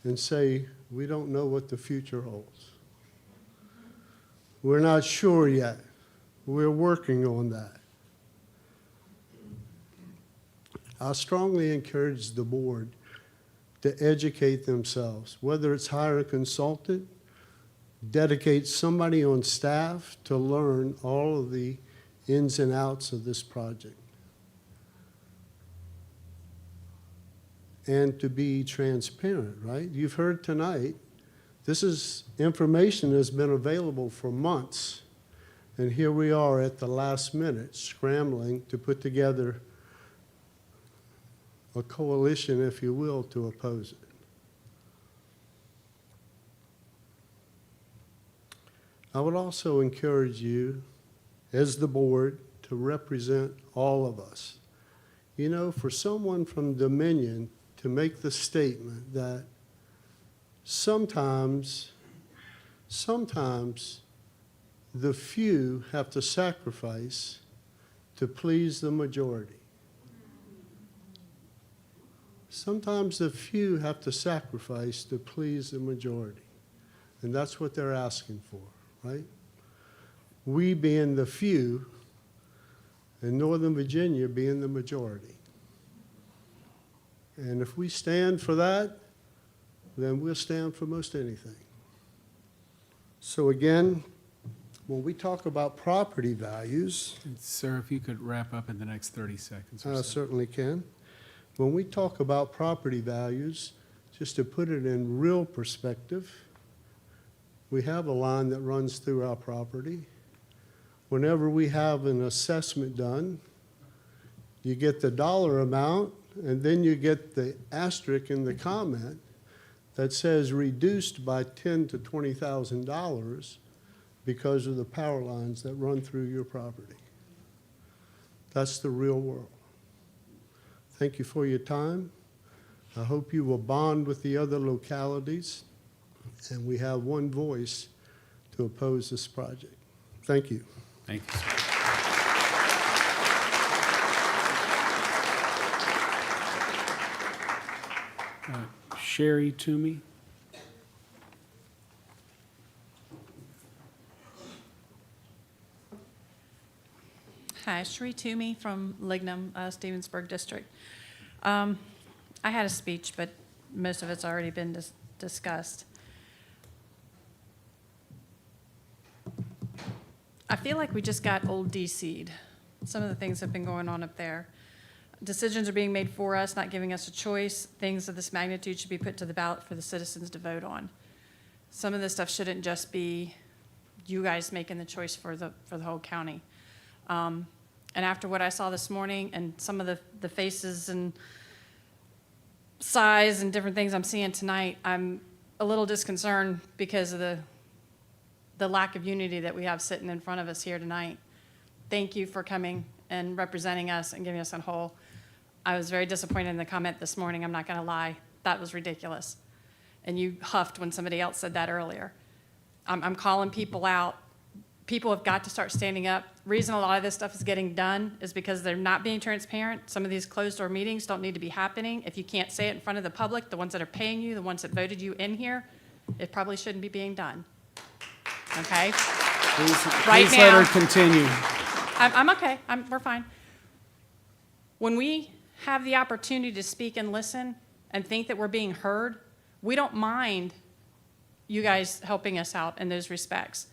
and say, we don't know what the future holds? We're not sure yet. We're working on that. I strongly encourage the board to educate themselves, whether it's hire a consultant, dedicate somebody on staff to learn all of the ins and outs of this project. And to be transparent, right? You've heard tonight, this is information that's been available for months. And here we are at the last minute, scrambling to put together a coalition, if you will, to oppose it. I would also encourage you, as the board, to represent all of us. You know, for someone from Dominion to make the statement that sometimes the few have to sacrifice to please the majority. Sometimes the few have to sacrifice to please the majority. And that's what they're asking for, right? We being the few, and Northern Virginia being the majority. And if we stand for that, then we'll stand for most anything. So again, when we talk about property values, Sir, if you could wrap up in the next 30 seconds or I so. certainly can. When we talk about property values, just to put it in real perspective, we have a line that runs through our property. Whenever we have an assessment done, you get the dollar amount, and then you get the asterisk in the comment that says reduced by $10,000 to $20,000 because of the power lines that run through your property. That's the real world. Thank you for your time. I hope you will bond with the other localities, and we have one voice to oppose this project. Thank you. Thank you, sir. Sherry Toomey. Hi, Sheree Toomey from Lignum, Stevensburg District. I had a speech, but most of it's already been discussed. I feel like we just got old DC'd. Some of the things have been going on up there. Decisions are being made for us, not giving us a choice. Things of this magnitude should be put to the ballot for the citizens to vote on. Some of this stuff shouldn't just be you guys making the choice for the whole county. And after what I saw this morning and some of the faces and size and different things I'm seeing tonight, I'm a little disconcerted because of the lack of unity that we have sitting in front of us here tonight. Thank you for coming and representing us and giving us a whole. I was very disappointed in the comment this morning, I'm not gonna lie. That was ridiculous. And you huffed when somebody else said that earlier. I'm calling people out. People have got to start standing up. The reason a lot of this stuff is getting done is because they're not being transparent. Some of these closed-door meetings don't need to be happening. If you can't say it in front of the public, the ones that are paying you, the ones that voted you in here, it probably shouldn't be being done. Okay? Right Please let now- her continue. I'm okay. We're fine. When we have the opportunity to speak and listen and think that we're being heard, we don't mind you guys helping us out in those respects.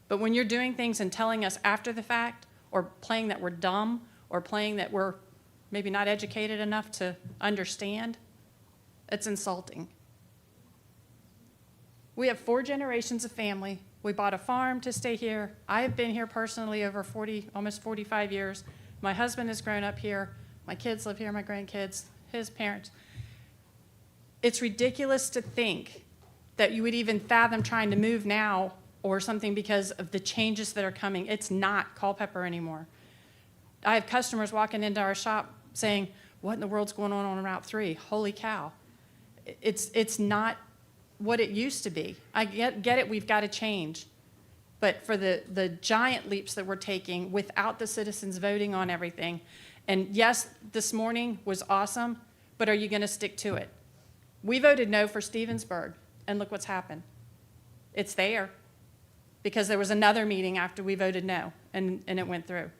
But when you're doing things and telling us after the fact, or playing that we're dumb, or playing that we're maybe not educated enough to understand, it's insulting. We have 4 generations of family. We bought a farm to stay here. I have been here personally over 40, almost 45 years. My husband has grown up here. My kids live here, my grandkids, his parents. It's ridiculous to think that you would even fathom trying to move now or something because of the changes that are coming. It's not Culpeper anymore. I have customers walking into our shop saying, what in the world's going on Route 3? Holy cow. It's not what it used to be. I get it, we've got to change. But for the giant leaps that we're taking without the citizens voting on everything, and yes, this morning was awesome, but are you going to stick to it? We voted no for Stevensburg, and look what's happened. It's there because there was another meeting after we voted no, and it went through.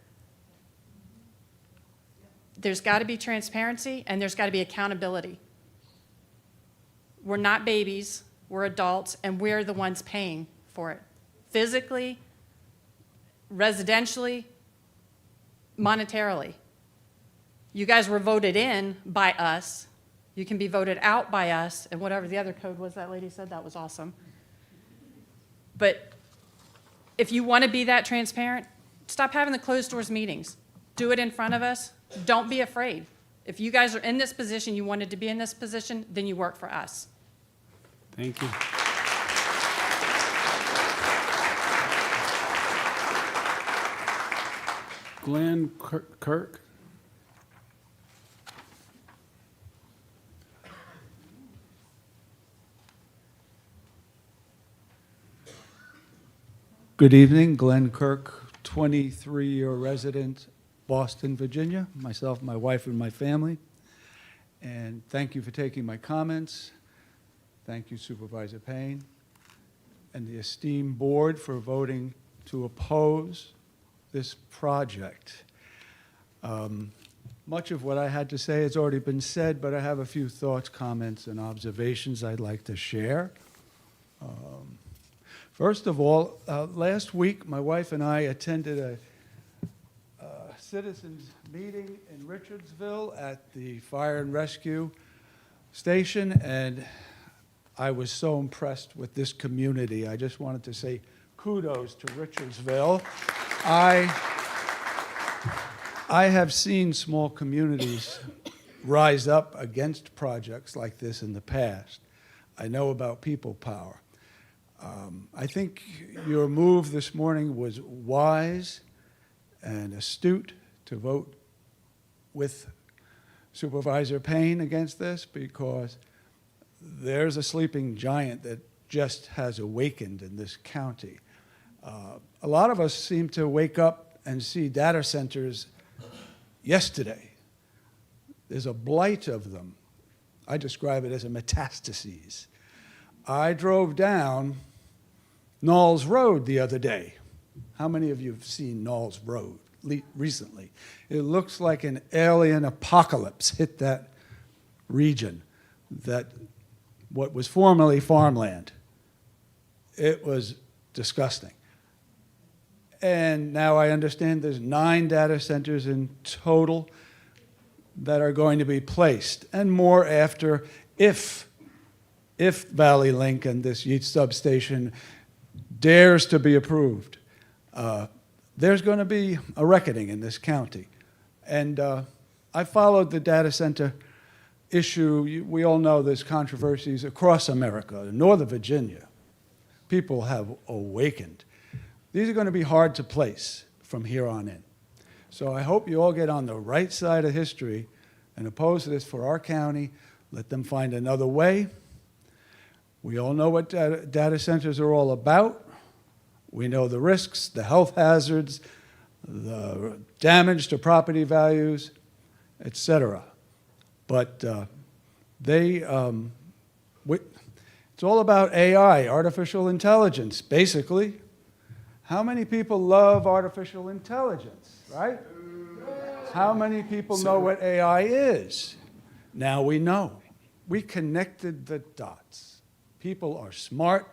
There's got to be transparency, and there's got to be accountability. We're not babies, we're adults, and we're the ones paying for it. Physically, residentially, monetarily. You guys were voted in by us. You can be voted out by us, and whatever the other code was that lady said, that was awesome. But if you want to be that transparent, stop having the closed doors meetings. Do it in front of us. Don't be afraid. If you guys are in this position, you wanted to be in this position, then you work for us. Thank you. Glenn Kirk. Good evening, Glenn Kirk, 23-year resident, Boston, Virginia, myself, my wife, and my family. And thank you for taking my comments. Thank you, Supervisor Payne, and the esteemed board for voting to oppose this project. Much of what I had to say has already been said, but I have a few thoughts, comments, and observations I'd like to share. First of all, last week, my wife and I attended a citizens meeting in Richardsville at the Fire and Rescue Station, and I was so impressed with this community. I just wanted to say kudos to Richardsville. I have seen small communities rise up against projects like this in the past. I know about people power. I think your move this morning was wise and astute to vote with Supervisor Payne against this, because there's a sleeping giant that just has awakened in this county. A lot of us seem to wake up and see data centers yesterday. There's a blight of them. I describe it as a metastases. I drove down Knowles Road the other day. How many of you have seen Knowles Road recently? It looks like an alien apocalypse hit that region, that what was formerly farmland. It was disgusting. And now I understand there's 9 data centers in total that are going to be placed, and more after, if Valley Link and this Yeats substation dares to be approved. There's going to be a reckoning in this county. And I followed the data center issue. We all know there's controversies across America, Northern Virginia. People have awakened. These are going to be hard to place from here on in. So I hope you all get on the right side of history and oppose this for our county. Let them find another way. We all know what data centers are all about. We know the risks, the health hazards, the damage to property values, et cetera. But it's all about AI, artificial intelligence, basically. How many people love artificial intelligence, right? How many people know what AI is? Now we know. We connected the dots. People are smart,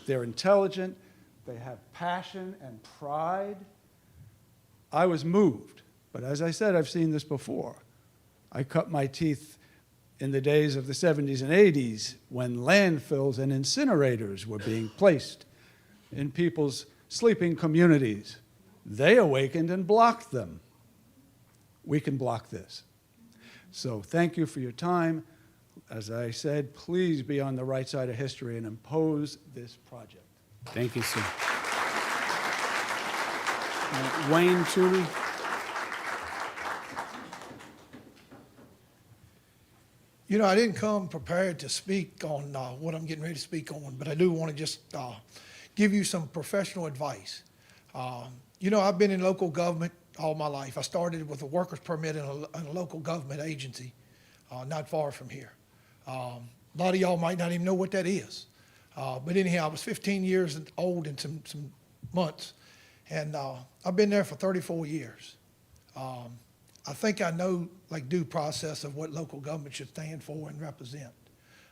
they're intelligent, they have passion and pride. I was moved, but as I said, I've seen this before. I cut my teeth in the days of the 70s and 80s when landfills and incinerators were being placed in people's sleeping communities. They awakened and blocked them. We can block this. So thank you for your time. As I said, please be on the right side of history and oppose this project. Thank you, sir. Wayne Toomey. You know, I didn't come prepared to speak on what I'm getting ready to speak on, but I do want to just give you some professional advice. You know, I've been in local government all my life. I started with a worker's permit in a local government agency not far from here. A lot of y'all might not even know what that is. But anyhow, I was 15 years old in some months, and I've been there for 34 years. I think I know, like, due process of what local government should stand for and represent.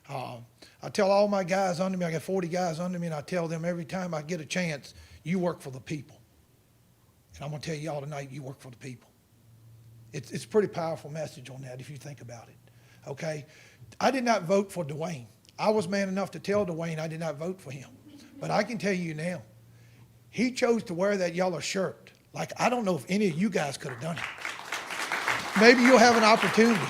I tell all my guys under me, I got 40 guys under me, and I tell them every time I get a chance, you work for the people. And I'm gonna tell y'all tonight, you work for the people. It's a pretty powerful message on that if you think about it, okay? I did not vote for Dwayne. I was man enough to tell Dwayne I did not vote for him. But I can tell you now, he chose to wear that yellow shirt. Like, I don't know if any of you guys could have done it. Maybe you'll have an opportunity.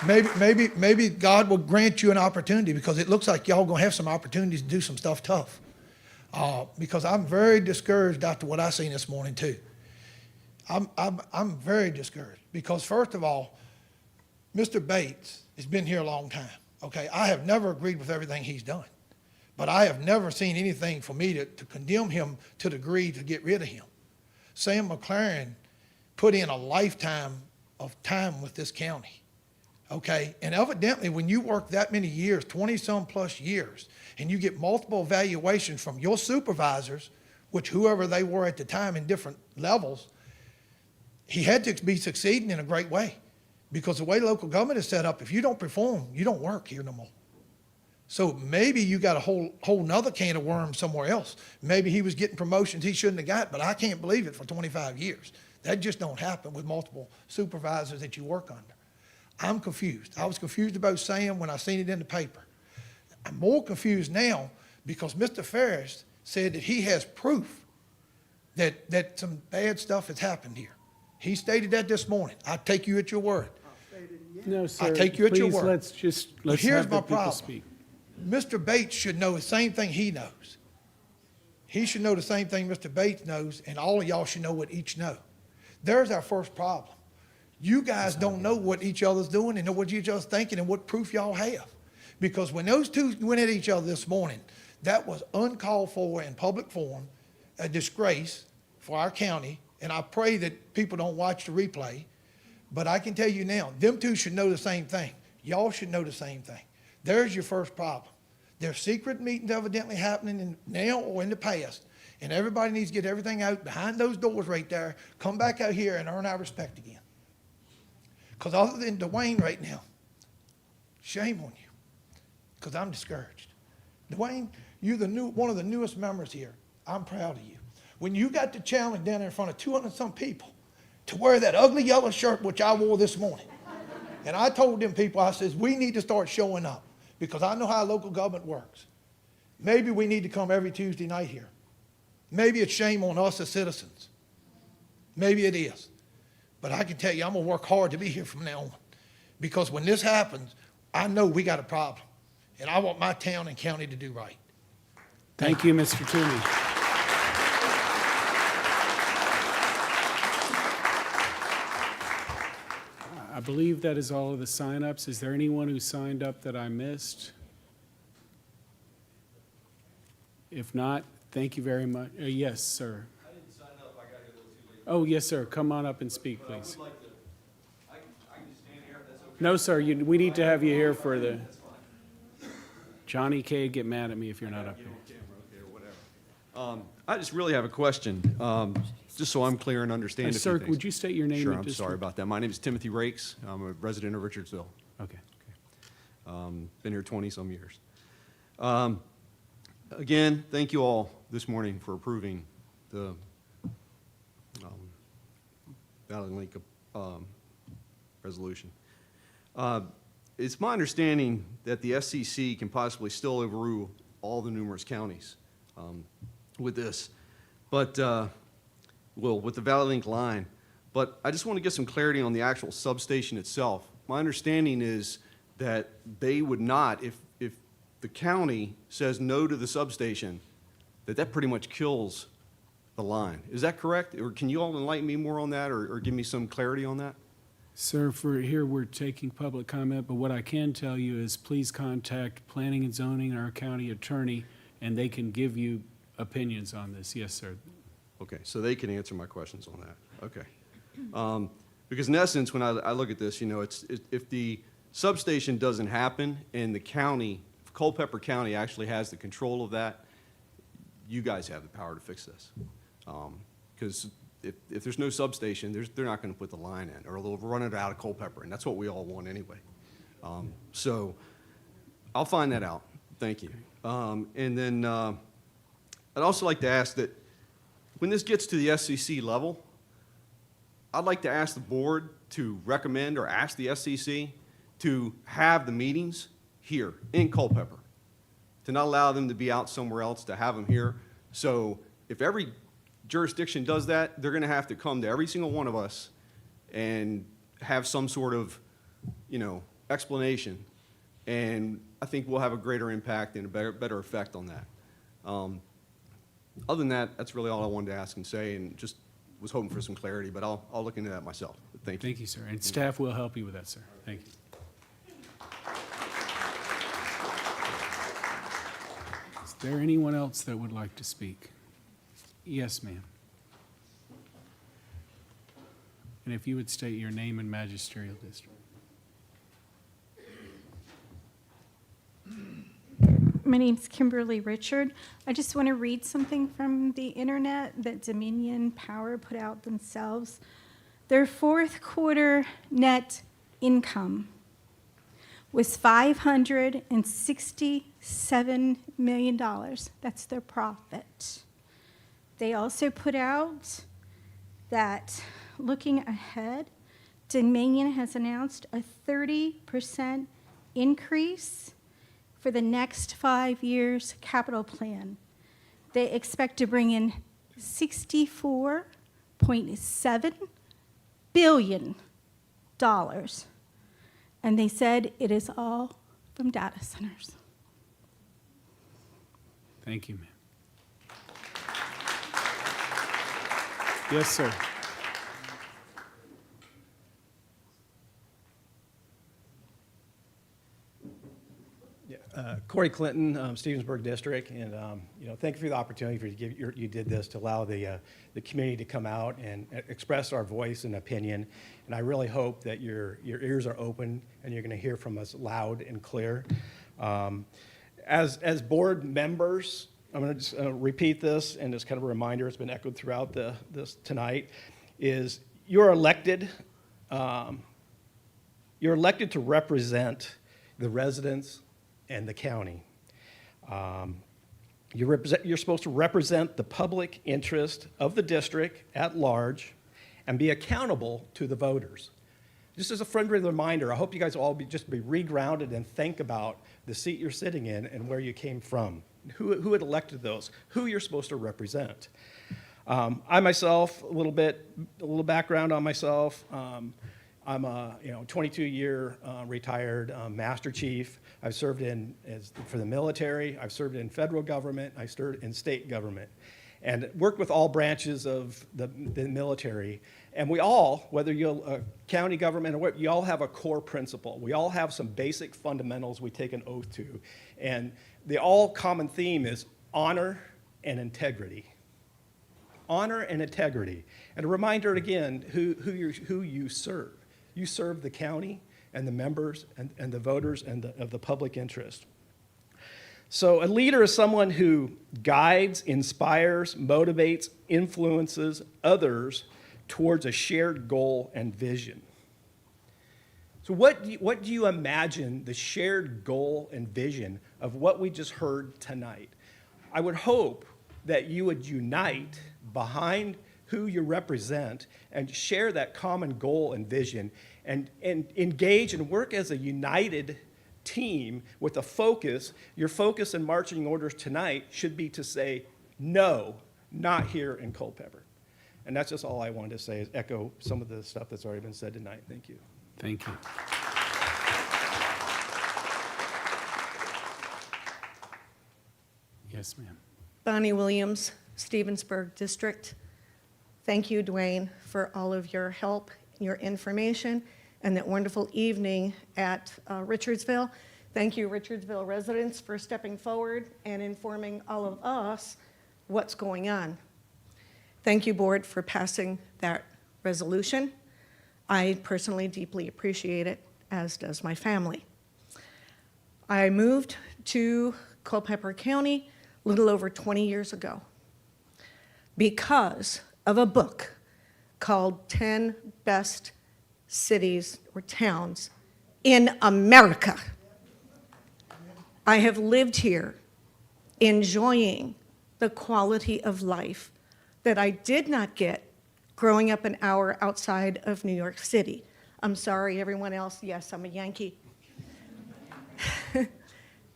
Maybe God will grant you an opportunity, because it looks like y'all gonna have some opportunities to do some stuff tough. Because I'm very discouraged after what I seen this morning too. I'm very discouraged because, first of all, Mr. Bates has been here a long time. Okay, I have never agreed with everything he's done, but I have never seen anything for me to condemn him to the degree to get rid of him. Sam McLaren put in a lifetime of time with this county. Okay, and evidently when you work that many years, 20-some plus years, and you get multiple evaluations from your supervisors, which whoever they were at the time in different levels, he had to be succeeding in a great way, because the way local government is set up, if you don't perform, you don't work here no more. So maybe you got a whole nother can of worms somewhere else. Maybe he was getting promotions he shouldn't have got, but I can't believe it for 25 years. That just don't happen with multiple supervisors that you work under. I'm confused. I was confused about Sam when I seen it in the paper. I'm more confused now because Mr. Ferris said that he has proof that some bad stuff has happened here. He stated that this morning. I take you at your word. No, sir. I take you at your Please, word. let's Here's have the my people problem. speak. Mr. Bates should know the same thing he knows. He should know the same thing Mr. Bates knows, and all of y'all should know what each know. There's our first problem. You guys don't know what each other's doing and know what each other's thinking and what proof y'all have. Because when those two went at each other this morning, that was uncalled for in public forum, a disgrace for our county, and I pray that people don't watch the replay. But I can tell you now, them two should know the same thing. Y'all should know the same thing. There's your first problem. There's secret meetings evidently happening now or in the past, and everybody needs to get everything out behind those doors right there, come back out here and earn our respect again. Because other than Dwayne right now, shame on you, because I'm discouraged. Dwayne, you're one of the newest members here. I'm proud of you. When you got the challenge down there in front of 200-some people to wear that ugly yellow shirt, which I wore this morning, and I told them people, I says, we need to start showing up, because I know how local government works. Maybe we need to come every Tuesday night here. Maybe it's shame on us as citizens. Maybe it is. But I can tell you, I'm going to work hard to be here from now on. Because when this happens, I know we got a problem. And I want my town and county to do right. Thank you, Mr. Toomey. I believe that is all of the signups. Is there anyone who signed up that I missed? If not, thank you very much. Yes, sir. I didn't sign up. I got here a little too late. Oh, yes, sir. Come on up and speak, please. I would like to, I can just stand here if that's okay. No, sir, we need to have you here for the, Johnny K. get mad at me if you're not up here. Okay, or whatever. I just really have a question, just so I'm clear and understand a few Sir, things. would you state your name Sure, and I'm district? sorry about that. My name is Timothy Rakes. I'm a resident of Richardsville. Okay. Been here 20-some years. Again, thank you all this morning for approving the Valley Link resolution. It's my understanding that the SCC can possibly still overrule all the numerous counties with this, but, well, with the Valley Link line. But I just want to get some clarity on the actual substation itself. My understanding is that they would not, if the county says no to the substation, that pretty much kills the line. Is that correct? Or can you all enlighten me more on that, or give me some clarity on that? Sir, for here, we're taking public comment, but what I can tell you is please contact Planning and Zoning, our county attorney, and they can give you opinions on this. Yes, sir. Okay, so they can answer my questions on that. Okay. Because in essence, when I look at this, you know, if the substation doesn't happen and the county, if Culpeper County actually has the control of that, you guys have the power to fix this. Because if there's no substation, they're not going to put the line in, or they'll run it out of Culpeper, and that's what we all want anyway. So I'll find that out. Thank you. And then I'd also like to ask that when this gets to the SCC level, I'd like to ask the board to recommend or ask the SCC to have the meetings here in Culpeper, to not allow them to be out somewhere else, to have them here. So if every jurisdiction does that, they're going to have to come to every single one of us and have some sort of, explanation. And I think we'll have a greater impact and a better effect on that. Other than that, that's really all I wanted to ask and say, and just was hoping for some clarity, but I'll look into that myself. But thank you. Thank you, sir. And staff will help you with that, sir. Thank you. Is there anyone else that would like to speak? Yes, ma'am. And if you would state your name and magisterial district. My name's Kimberly Richard. I just want to read something from the internet that Dominion Power put out themselves. Their fourth quarter net income was $567 million. That's their profit. They also put out that looking ahead, Dominion has announced a 30% increase for the next 5 years capital plan. They expect to bring in $64.7 billion. And they said it is all from data centers. Thank you, ma'am. Yes, sir. Corey Clinton, Stevensburg District, and thank you for the opportunity you did this to allow the community to come out and express our voice and opinion. And I really hope that your ears are open and you're going to hear from us loud and clear. As board members, I'm going to just repeat this, and it's kind of a reminder. It's been echoed throughout this tonight. Is you're elected. You're elected to represent the residents and the county. You're supposed to represent the public interest of the district at large and be accountable to the voters. Just as a friendly reminder, I hope you guys all be regrounded and think about the seat you're sitting in and where you came from, who had elected those, who you're supposed to represent. I myself, a little background on myself. I'm a 22-year retired Master Chief. I've served for the military. I've served in federal government. I served in state government, and worked with all branches of the military. And we all, whether you're county government or what, you all have a core principle. We all have some basic fundamentals we take an oath to, and the all common theme is honor and integrity. Honor and integrity, and a reminder again who you serve. You serve the county and the members and the voters and of the public interest. So a leader is someone who guides, inspires, motivates, influences others towards a shared goal and vision. So what do you imagine the shared goal and vision of what we just heard tonight? I would hope that you would unite behind who you represent and share that common goal and vision and engage and work as a united team with a focus. Your focus and marching orders tonight should be to say, no, not here in Culpeper. And that's just all I wanted to say, is echo some of the stuff that's already been said tonight. Thank you. Thank you. Yes, ma'am. Bonnie Williams, Stevensburg District. Thank you, Dwayne, for all of your help, your information, and that wonderful evening at Richardsville. Thank you, Richardsville residents, for stepping forward and informing all of us what's going on. Thank you, board, for passing that resolution. I personally deeply appreciate it, as does my family. I moved to Culpeper County a little over 20 years ago because of a book called 10 Best Cities or Towns in America. I have lived here enjoying the quality of life that I did not get growing up an hour outside of New York City. I'm sorry, everyone else. Yes, I'm a Yankee.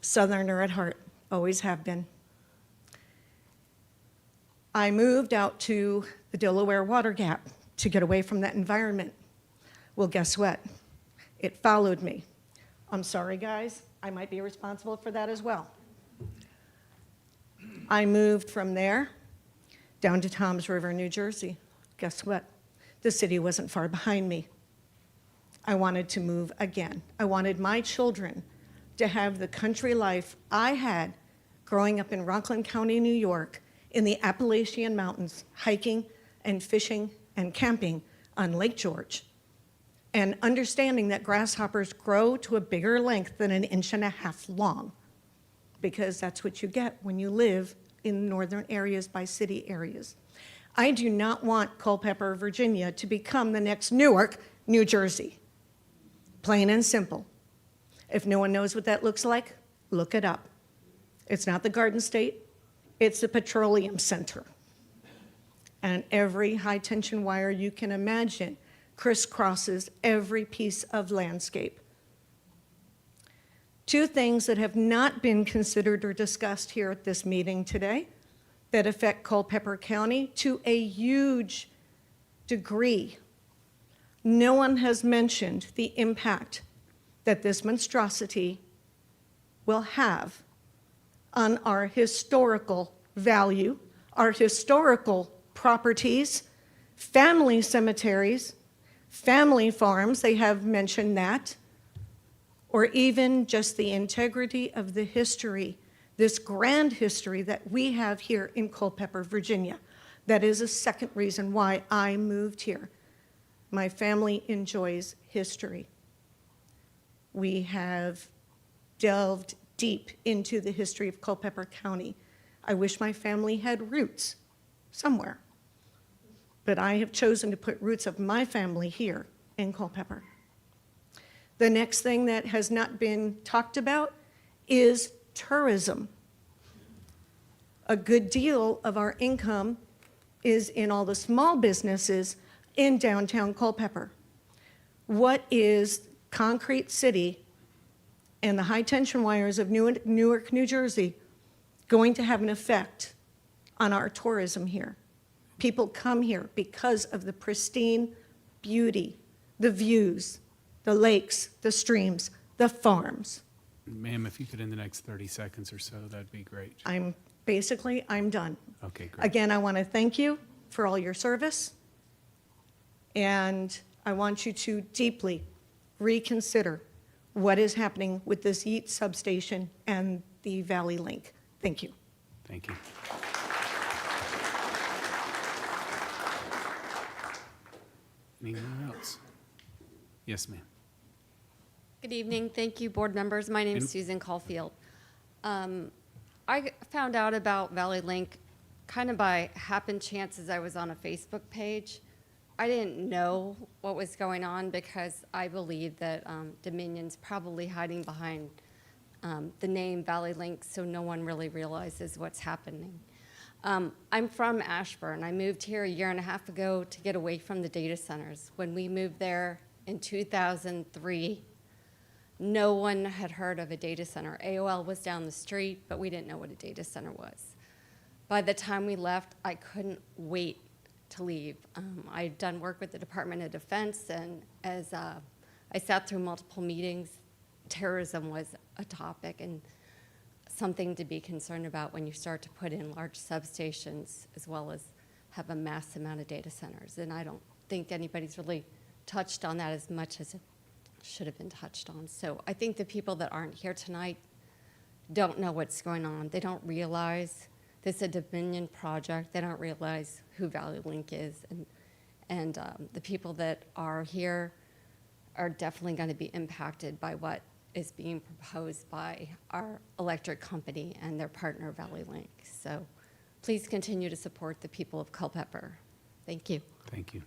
Southerner at heart, always have been. I moved out to the Delaware Water Gap to get away from that environment. Well, guess what? It followed me. I'm sorry, guys. I might be responsible for that as well. I moved from there down to Toms River, New Jersey. Guess what? The city wasn't far behind me. I wanted to move again. I wanted my children to have the country life I had growing up in Rockland County, New York, in the Appalachian Mountains, hiking and fishing and camping on Lake George, and understanding that grasshoppers grow to a bigger length than 1.5 inches long, because that's what you get when you live in northern areas by city areas. I do not want Culpeper, Virginia to become the next Newark, New Jersey. Plain and simple. If no one knows what that looks like, look it up. It's not the Garden State, it's the Petroleum Center. And every high-tension wire you can imagine crisscrosses every piece of landscape. Two things that have not been considered or discussed here at this meeting today that affect Culpeper County to a huge degree. No one has mentioned the impact that this monstrosity will have on our historical value, our historical properties, family cemeteries, family farms, they have mentioned that, or even just the integrity of the history, this grand history that we have here in Culpeper, Virginia. That is a second reason why I moved here. My family enjoys history. We have delved deep into the history of Culpeper County. I wish my family had roots somewhere, but I have chosen to put roots of my family here in Culpeper. The next thing that has not been talked about is tourism. A good deal of our income is in all the small businesses in downtown Culpeper. What is Concrete City and the high-tension wires of Newark, New Jersey going to have an effect on our tourism here? People come here because of the pristine beauty, the views, the lakes, the streams, the farms. Ma'am, if you could in the next 30 seconds or so, that'd be great. I'm done. Okay, great. Again, I want to thank you for all your service, and I want you to deeply reconsider what is happening with this Yeat substation and the Valley Link. Thank you. Thank you. Anyone else? Yes, ma'am. Good evening. Thank you, board members. My name is And- Susan Caulfield. I found out about Valley Link kind of by happen chance as I was on a Facebook page. I didn't know what was going on because I believe that Dominion's probably hiding behind the name Valley Link, so no one really realizes what's happening. I'm from Ashburn. I moved here 1.5 years ago to get away from the data centers. When we moved there in 2003, no one had heard of a data center. AOL was down the street, but we didn't know what a data center was. By the time we left, I couldn't wait to leave. I'd done work with the Department of Defense, and as I sat through multiple meetings, terrorism was a topic and something to be concerned about when you start to put in large substations as well as have a mass amount of data centers. And I don't think anybody's really touched on that as much as it should have been touched on. So I think the people that aren't here tonight don't know what's going on. They don't realize this is a Dominion project. They don't realize who Valley Link is. And the people that are here are definitely going to be impacted by what is being proposed by our electric company and their partner, Valley Link. So please continue to support the people of Culpeper. Thank you. Thank you.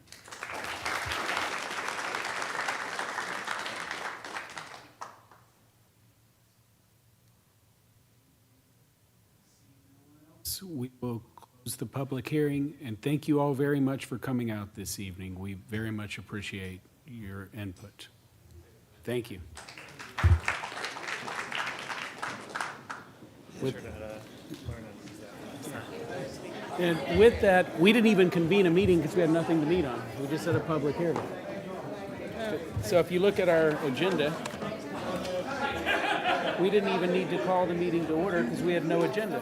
this, we will close the public hearing, and thank you all very much for coming out this evening. We very much appreciate your input. Thank you. And with that, we didn't even convene a meeting because we had nothing to meet on. We just had a public hearing. So if you look at our agenda, we didn't even need to call the meeting to order because we had no agenda.